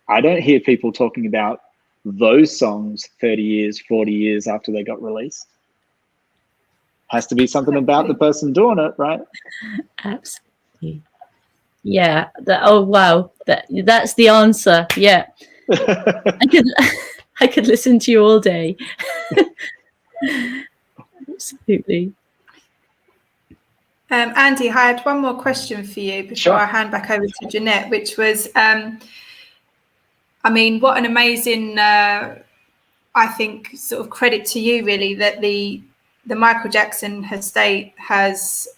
I don't hear people talking about those songs 30 years, 40 years after they got released. Has to be something about the person doing it, right? Absolutely. Yeah. Oh, wow. That's the answer. Yeah. I could listen to you all day. Absolutely. Andy, I had one more question for you before I hand back over to Jeanette, which was, what an amazing, I think, sort of credit to you, really, that the Michael Jackson estate has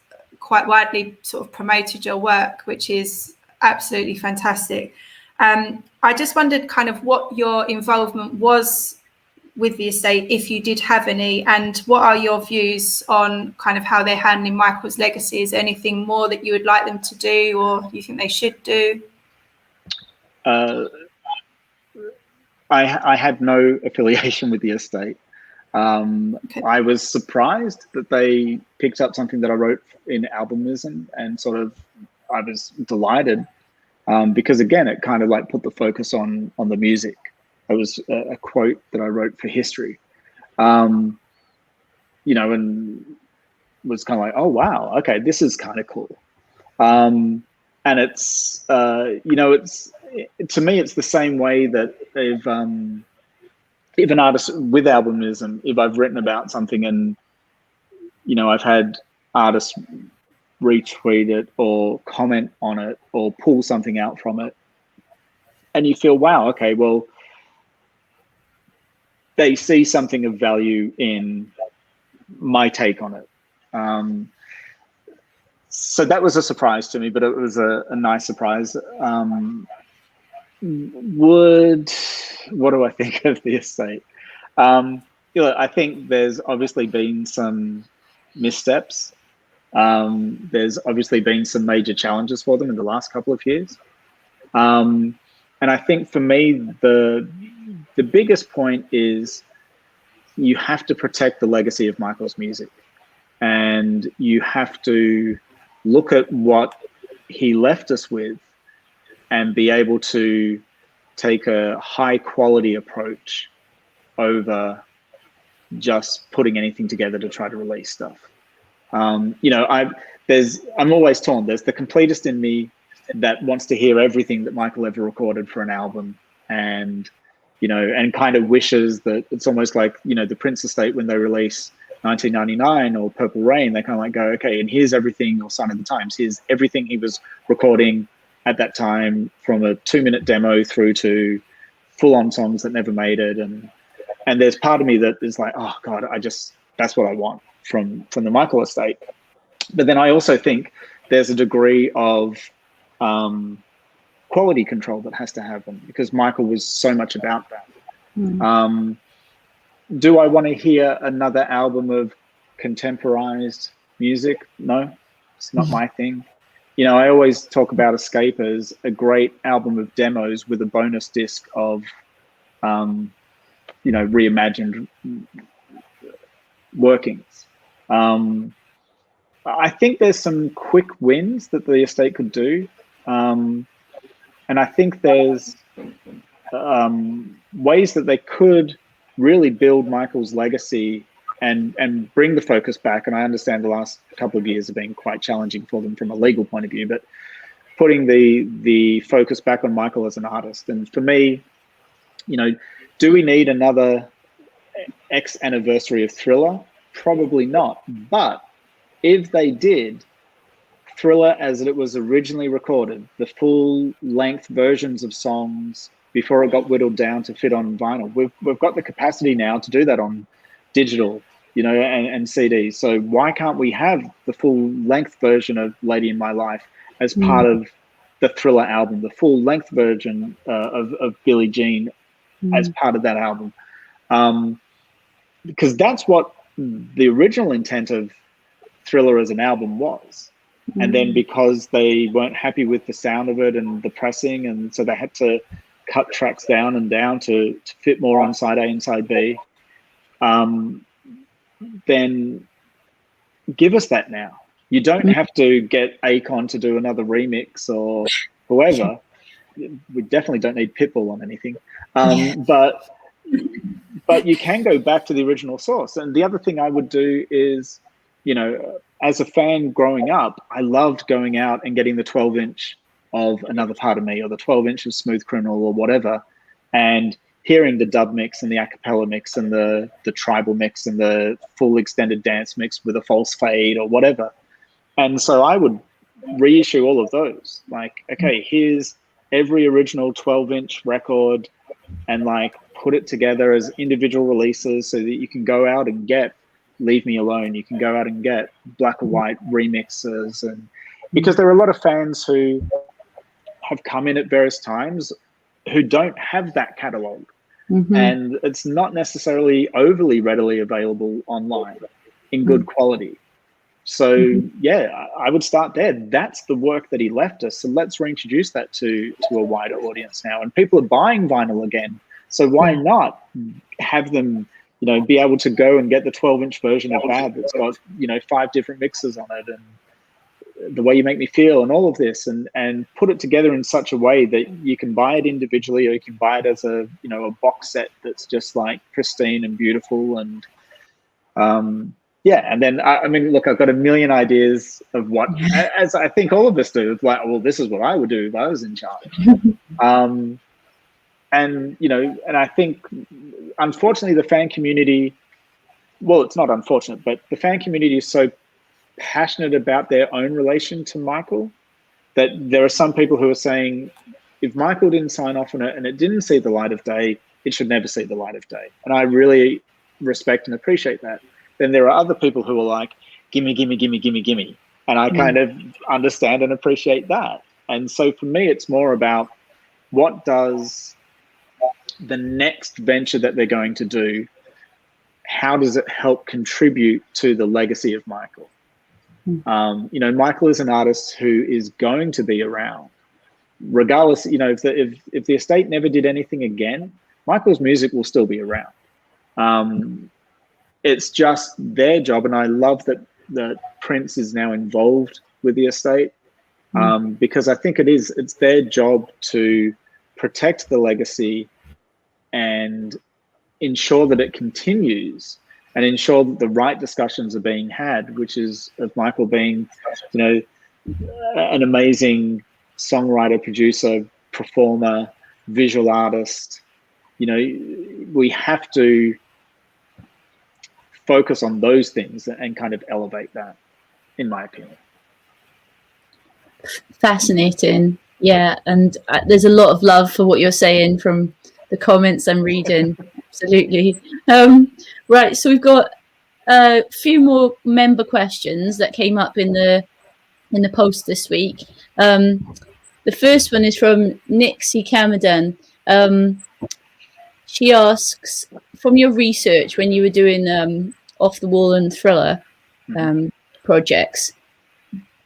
quite widely sort of promoted your work, which is absolutely fantastic. I just wondered kind of what your involvement was with the estate, if you did have any, and what are your views on kind of how they're handling Michael's legacy? Is there anything more that you would like them to do, or you think they should do? I had no affiliation with the estate. Okay. I was surprised that they picked up something that I wrote in Albumism, and I was delighted because, again, it kind of like put the focus on the music. It was a quote that I wrote for History, and was kind of like, oh, wow, okay, this is kind of cool. And it's, it's, to me, it's the same way that if an artist with Albumism, if I've written about something and, I've had artists retweet it or comment on it or pull something out from it, and you feel, wow, okay, well, they see something of value in my take on it. So that was a surprise to me, but it was a nice surprise. What do I think of the estate? I think there's obviously been some missteps. There's obviously been some major challenges for them in the last couple of years. And I think for me, the biggest point is you have to protect the legacy of Michael's music, and you have to look at what he left us with and be able to take a high quality approach over just putting anything together to try to release stuff. I'm always torn. There's the completist in me that wants to hear everything that Michael ever recorded for an album, and and kind of wishes that it's almost like, the Prince estate when they release 1999 or Purple Rain, they kind of like go, okay, and here's everything, or Sign of the Times, here's everything he was recording at that time, from a 2-minute demo through to full-on songs that never made it. And there's part of me that is like, oh God, that's what I want from the Michael estate. But then I also think there's a degree of quality control that has to happen, because Michael was so much about that. do I want to hear another album of contemporized music? No, it's not my thing. You know, I always talk about Escape as a great album of demos with a bonus disc of, you know, reimagined workings. I think there's some quick wins that the estate could do. And I think there's ways that they could really build Michael's legacy and bring the focus back. And I understand the last couple of years have been quite challenging for them from a legal point of view, but putting the focus back on Michael as an artist. And for me, you know, do we need another X anniversary of Thriller? Probably not. But if they did, Thriller as it was originally recorded, the full length versions of songs before it got whittled down to fit on vinyl, we've got the capacity now to do that on digital, you know, and CDs. So why can't we have the full length version of Lady in My Life as part of the Thriller album, the full length version of Billie Jean as part of that album? Because that's what the original intent of Thriller as an album was. And then because they weren't happy with the sound of it and the pressing, and so they had to cut tracks down to fit more on side A and side B, then give us that now. You don't have to get Akon to do another remix or whoever. We definitely don't need Pitbull on anything. But you can go back to the original source. And the other thing I would do is, you know, as a fan growing up, I loved going out and getting the 12-inch of Another Part of Me or the 12-inch of Smooth Criminal or whatever, and hearing the dub mix and the a cappella mix and the tribal mix and the full extended dance mix with a false fade or whatever. And so I would reissue all of those. Like, okay, here's every original 12-inch record, and like put it together as individual releases so that you can go out and get Leave Me Alone, you can go out and get black or white remixes. And because there are a lot of fans who have come in at various times who don't have that catalog, and it's not necessarily overly readily available online in good quality. So yeah, I would start there. That's the work that he left us, so let's reintroduce that to a wider audience now. And people are buying vinyl again, so why not have them, you know, be able to go and get the 12-inch version of Bad that's got, you know, 5 different mixes on it, and The Way You Make Me Feel, and all of this, and put it together in such a way that you can buy it individually, or you can buy it as a, you know, a box set that's just like pristine and beautiful. And yeah, and then I mean, look, I've got a million ideas of what, as I think all of us do. It's like, well, this is what I would do if I was in charge. And, you know, and I think, unfortunately, the fan community, well, it's not unfortunate, but the fan community is so passionate about their own relation to Michael that there are some people who are saying, if Michael didn't sign off on it and it didn't see the light of day, it should never see the light of day. And I really respect and appreciate that. Then there are other people who are like, gimme, gimme, gimme, gimme, gimme. And I kind of understand and appreciate that. And so for me, it's more about what does the next venture that they're going to do, how does it help contribute to the legacy of Michael? You know, Michael is an artist who is going to be around, regardless. You know, if the estate never did anything again, Michael's music will still be around. It's just their job, and I love that Prince is now involved with the estate, because I think it's their job to protect the legacy and ensure that it continues, and ensure that the right discussions are being had, which is of Michael being, you know, an amazing songwriter, producer, performer, visual artist. You know, we have to focus on those things and kind of elevate that, in my opinion. Fascinating. Yeah, and there's a lot of love for what you're saying from the comments I'm reading. Absolutely. Right, so we've got a few more member questions that came up in the post this week. The first one is from Nixie Camadan. She asks, from your research when you were doing Off the Wall and Thriller projects,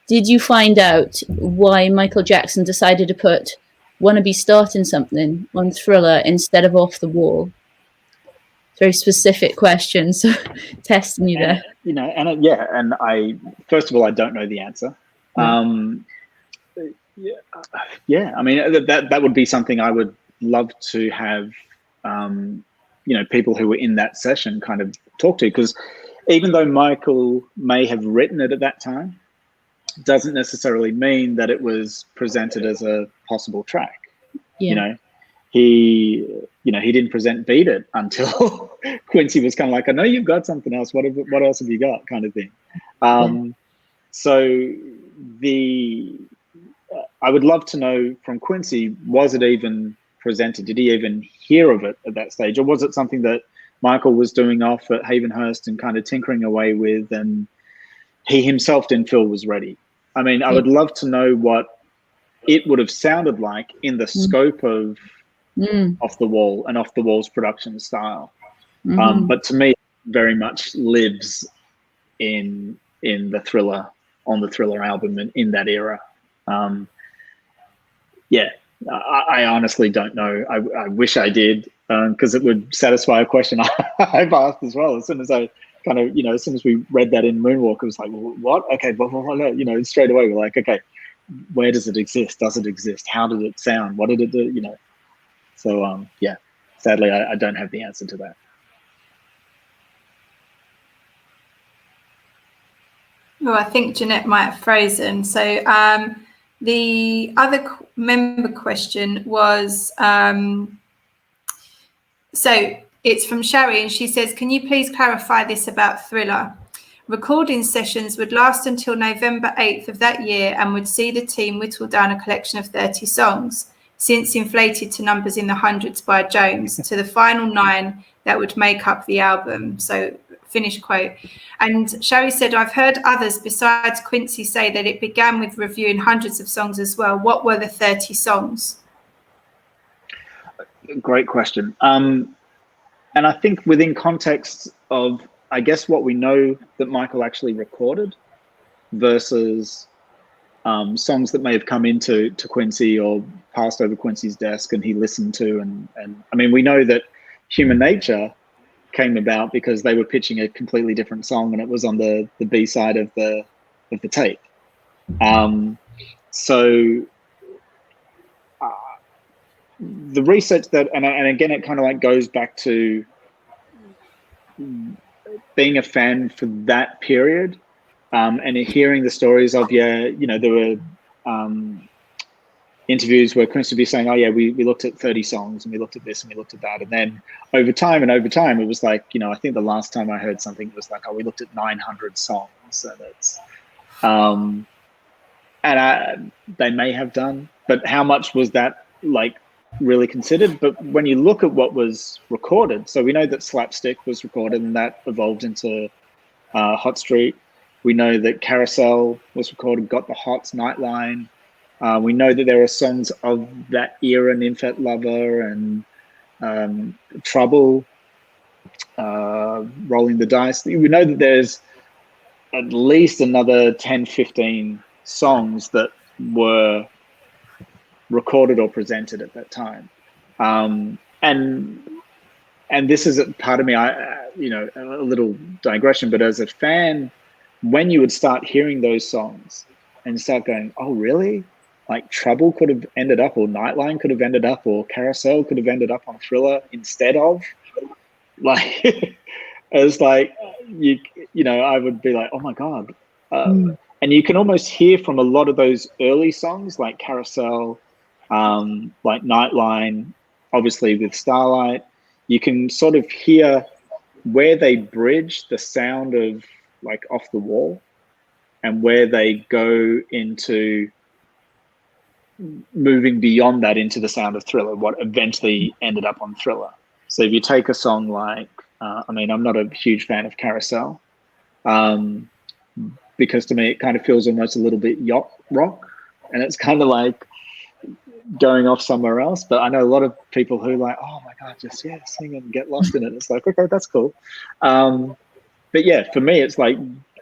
did you find out why Michael Jackson decided to put "Wanna Be Starting Something" on Thriller instead of Off the Wall? Very specific question, so testing you there. And I first of all, I don't know the answer. I mean, that would be something I would love to have, people who were in that session kind of talk to, because even though Michael may have written it at that time, doesn't necessarily mean that it was presented as a possible track. He didn't present Beat It until Quincy was kind of like, I know you've got something else. What else have you got, kind of thing. So I would love to know from Quincy, was it even presented? Did he even hear of it at that stage? Or was it something that Michael was doing off at Havenhurst and kind of tinkering away with, and he himself didn't feel was ready? I mean, I would love to know what it would have sounded like in the scope of Off the Wall and Off the Wall's production style. But to me, it very much lives in the Thriller, on the Thriller album, and in that era. I honestly don't know. I wish I did, because it would satisfy a question I've asked as well. As soon as I kind of, as soon as we read that in Moonwalk, it was like, well, what? Okay, but straight away we're like, okay, where does it exist? Does it exist? How did it sound? What did it do? So sadly, I don't have the answer to that. Well, I think Jeanette might have frozen. So the other member question was, so it's from Sherry, and she says, can you please clarify this about Thriller? Recording sessions would last until November 8th of that year and would see the team whittle down a collection of 30 songs, since inflated to numbers in the hundreds by Jones, to the final 9 that would make up the album. So finish quote. And Sherry said, I've heard others besides Quincy say that it began with reviewing hundreds of songs as well. What were the 30 songs? Great question. And I think within context of, I guess, what we know that Michael actually recorded versus songs that may have come into Quincy or passed over Quincy's desk and he listened to. And I mean, we know that Human Nature came about because they were pitching a completely different song, and it was on the B-side of the tape. So the research that, and again, it kind of like goes back to being a fan for that period, and hearing the stories of, there were interviews where Quincy would be saying, oh yeah, we looked at 30 songs and we looked at this and we looked at that. And then over time, it was like, I think the last time I heard something, it was like, oh, we looked at 900 songs. So that's, they may have done, but how much was that like really considered? But when you look at what was recorded, so we know that Slapstick was recorded and that evolved into Hot Street. We know that Carousel was recorded, Got the Hots, Nightline. We know that there are songs of that era, Nymphet Lover and Trouble, Rolling the Dice. We know that there's at least another 10, 15 songs that were recorded or presented at that time. And this is a part of me, a little digression, but as a fan, when you would start hearing those songs and start going, oh, really? Like Trouble could have ended up, or Nightline could have ended up, or Carousel could have ended up on Thriller instead of, like, it's like, I would be like, oh my God. And you can almost hear from a lot of those early songs, like Carousel, like Nightline, obviously with Starlight, you can sort of hear where they bridge the sound of like Off the Wall and where they go into moving beyond that into the sound of Thriller, what eventually ended up on Thriller. So if you take a song like, I'm not a huge fan of Carousel, because to me it kind of feels almost a little bit yacht rock, and it's kind of like, going off somewhere else. But I know a lot of people who like, oh my God, just sing and get lost in it. It's like, okay, that's cool. But yeah, for me, it's like,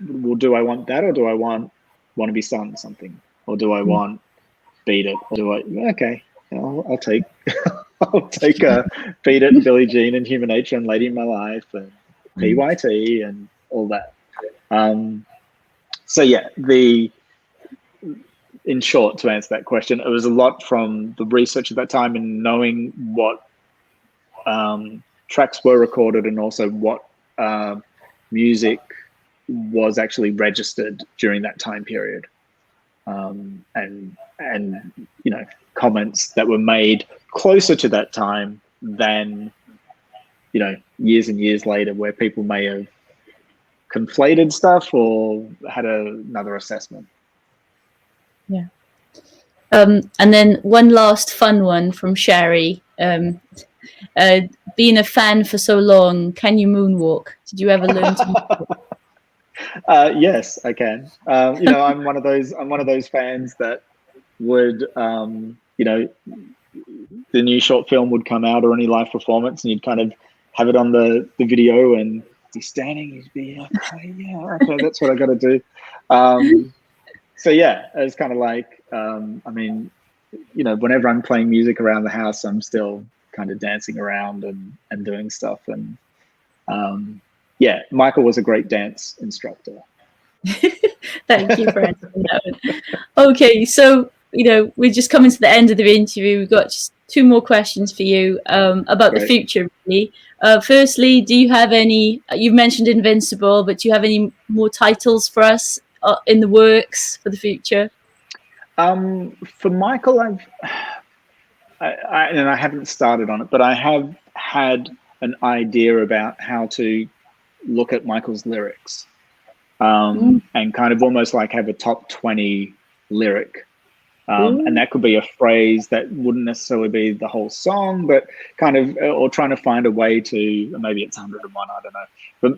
well, do I want that, or do I want to be sung something, or do I want Beat It, or do I? Okay, I'll take I'll take Beat It and Billie Jean and Human Nature and Lady in My Life and PYT and all that. So yeah, in short, to answer that question, it was a lot from the research at that time and knowing what tracks were recorded and also what music was actually registered during that time period, and comments that were made closer to that time than years and years later, where people may have conflated stuff or had another assessment. Yeah. And then one last fun one from Sherry. Being a fan for so long, can you moonwalk? Did you ever learn to moonwalk? Yes, I can. I'm one of those fans that would, the new short film would come out or any live performance, and you'd kind of have it on the video, and he's standing, he'd be like, okay, that's what I got to do. So yeah, it's kind of like, whenever I'm playing music around the house, I'm still kind of dancing around and doing stuff. And yeah, Michael was a great dance instructor. Thank you for answering that one. Okay, so we're just coming to the end of the interview. We've got just two more questions for you about the future, really. Firstly, do you have any? You've mentioned Invincible, but do you have any more titles for us in the works for the future? For Michael, I haven't started on it, but I have had an idea about how to look at Michael's lyrics, and kind of almost like have a top 20 lyric. And that could be a phrase that wouldn't necessarily be the whole song, but kind of, or trying to find a way to, maybe it's 101, I don't know,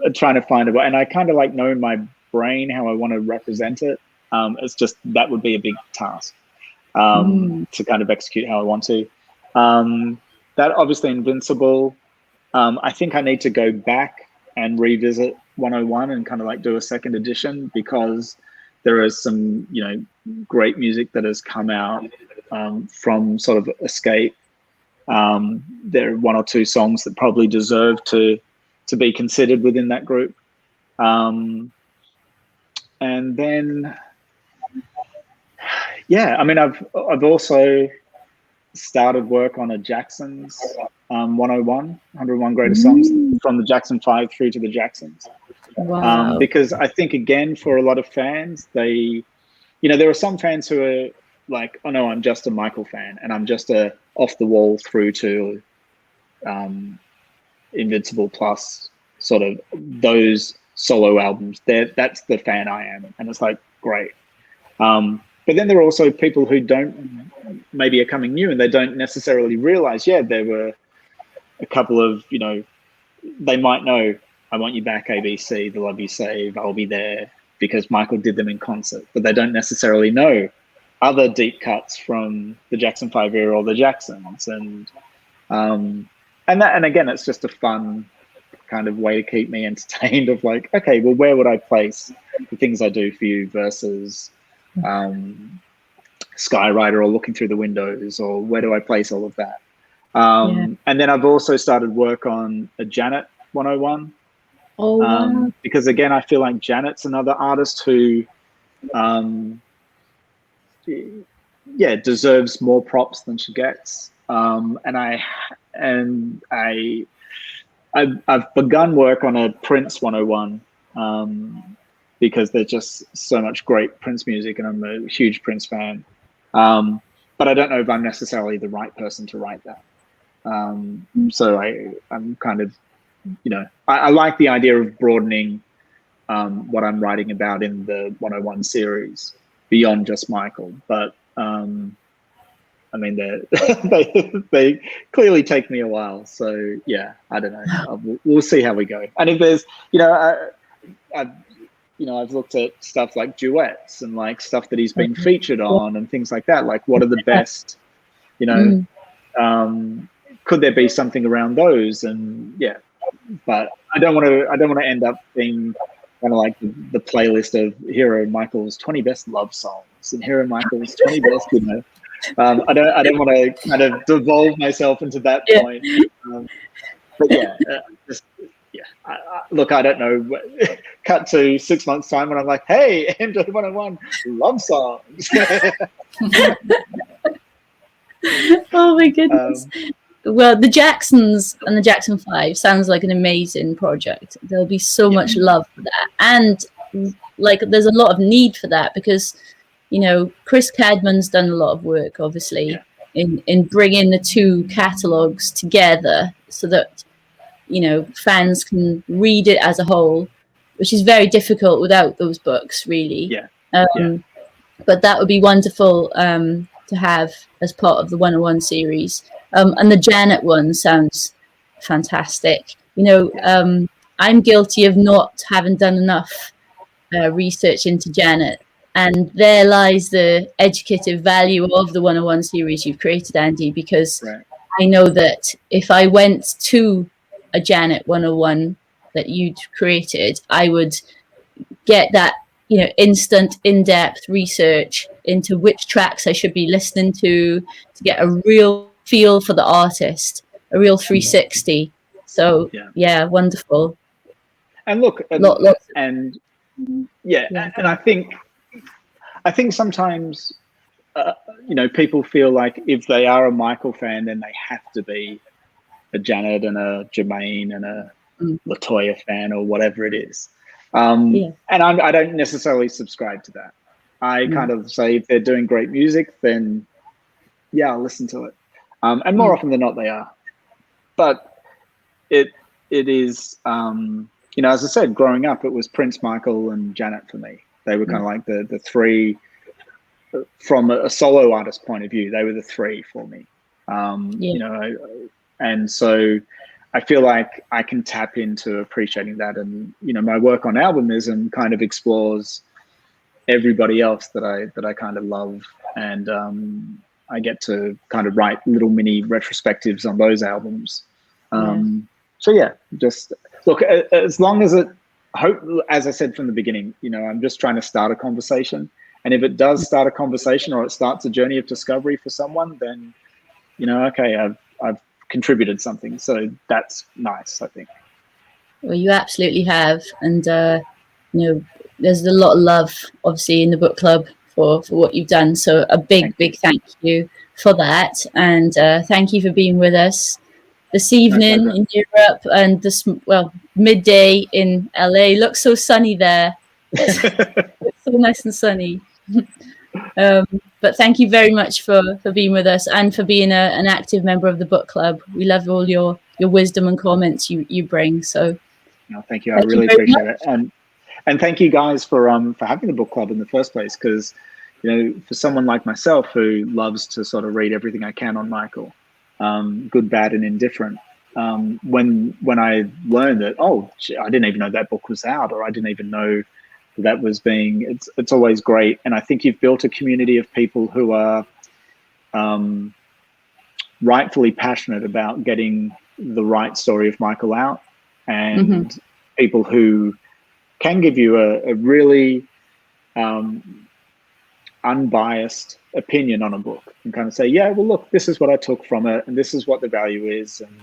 but trying to find a way. And I kind of like know in my brain how I want to represent it. It's just, that would be a big task to kind of execute how I want to. That obviously Invincible. I think I need to go back and revisit 101 and kind of like do a second edition, because there is some, great music that has come out from sort of Escape. There are one or two songs that probably deserve to be considered within that group. And then, yeah, I mean, I've also started work on a Jackson's 101 greatest songs from the Jackson 5 through to the Jacksons. Wow. Because I think, again, for a lot of fans, there are some fans who are like, oh no, I'm just a Michael fan, and I'm just a off the wall through to Invincible plus sort of those solo albums. That's the fan I am, and it's like, great. But then there are also people who maybe are coming new, and they don't necessarily realize, there were a couple of, they might know I Want You Back, ABC, The Love You Save, I'll Be There, because Michael did them in concert, but they don't necessarily know other deep cuts from the Jackson 5 era or the Jacksons. And again, it's just a fun kind of way to keep me entertained of like, okay, well, where would I place the things I do for you versus Skywriter or Looking Through the Windows, or where do I place all of that? And then I've also started work on a Janet 101. Oh, wow. Because again, I feel like Janet's another artist who, deserves more props than she gets. And I've begun work on a Prince 101 because there's just so much great Prince music, and I'm a huge Prince fan. But I don't know if I'm necessarily the right person to write that. So I'm kind of, I like the idea of broadening what I'm writing about in the 101 series beyond just Michael. But I mean, they clearly take me a while. So yeah, I don't know. We'll see how we go. And if there's, I've looked at stuff like duets and like stuff that he's been featured on and things like that. Like, what are the best You know, could there be something around those? And yeah, but I don't want to end up being kind of like the playlist of Hero Michael's 20 best love songs and Hero Michael's 20 best, you know. I don't want to kind of devolve myself into that point. But yeah, look, I don't know. Cut to 6 months' time when I'm like, hey, MJ101 love songs. Oh my goodness. Well, the Jacksons and the Jackson 5 sounds like an amazing project. There'll be so much love for that. And like, there's a lot of need for that because, you know, Chris Cadman's done a lot of work, obviously, in bringing the two catalogs together so that, you know, fans can read it as a whole, which is very difficult without those books, really. But that would be wonderful to have as part of the 101 series. And the Janet one sounds fantastic. You know, I'm guilty of not having done enough research into Janet. And there lies the educative value of the 101 series you've created, Andy, because I know that if I went to a Janet 101 that you'd created, I would get that, you know, instant in-depth research into which tracks I should be listening to get a real feel for the artist, a real 360. So yeah, wonderful. And look, and I think sometimes you know, people feel like if they are a Michael fan, then they have to be a Janet and a Jermaine and a Latoya fan or whatever it is. And I don't necessarily subscribe to that. I kind of say if they're doing great music, then yeah, I'll listen to it. And more often than not, they are. But it is, you know, as I said, growing up, it was Prince, Michael, and Janet for me. They were kind of like the three, from a solo artist point of view, they were the three for me. You know, and so I feel like I can tap into appreciating that. And, you know, my work on albumism kind of explores everybody else that I kind of love. And I get to kind of write little mini retrospectives on those albums. So yeah, just look, as long as as I said from the beginning, you know, I'm just trying to start a conversation. And if it does start a conversation or it starts a journey of discovery for someone, then, you know, okay, I've contributed something. So that's nice, I think. Well, you absolutely have. And, you know, there's a lot of love, obviously, in the book club for what you've done. So a big thank you for that. And thank you for being with us this evening in Europe and this, well, midday in LA. Looks so sunny there. It's so nice and sunny. But thank you very much for being with us and for being an active member of the book club. We love all your wisdom and comments you bring. So no, thank you. I really appreciate it. And thank you guys for having the book club in the first place, because, you know, for someone like myself who loves to sort of read everything I can on Michael, good, bad, and indifferent, when I learned that, oh, I didn't even know that book was out, or I didn't even know that was being, it's always great. And I think you've built a community of people who are rightfully passionate about getting the right story of Michael out, and people who can give you a really unbiased opinion on a book and kind of say, yeah, well, look, this is what I took from it, and this is what the value is, and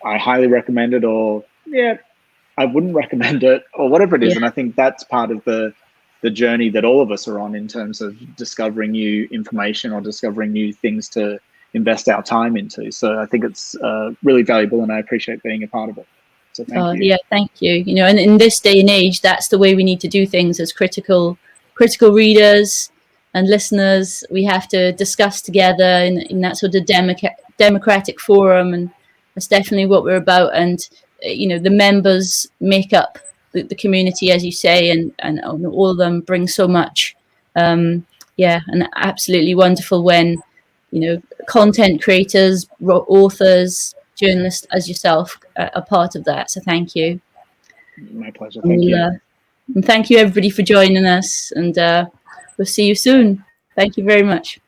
I highly recommend it, or yeah, I wouldn't recommend it, or whatever it is. And I think that's part of the journey that all of us are on in terms of discovering new information or discovering new things to invest our time into. So I think it's really valuable, and I appreciate being a part of it. So thank you. Yeah, thank you. You know, and in this day and age, that's the way we need to do things as critical readers and listeners. We have to discuss together in that sort of democratic forum, and that's definitely what we're about. And you know, the members make up the community, as you say, and all of them bring so much. And absolutely wonderful when, you know, content creators, journalists as yourself are part of that. So thank you. My pleasure. Thank you. And thank you everybody for joining us, and we'll see you soon. Thank you very much.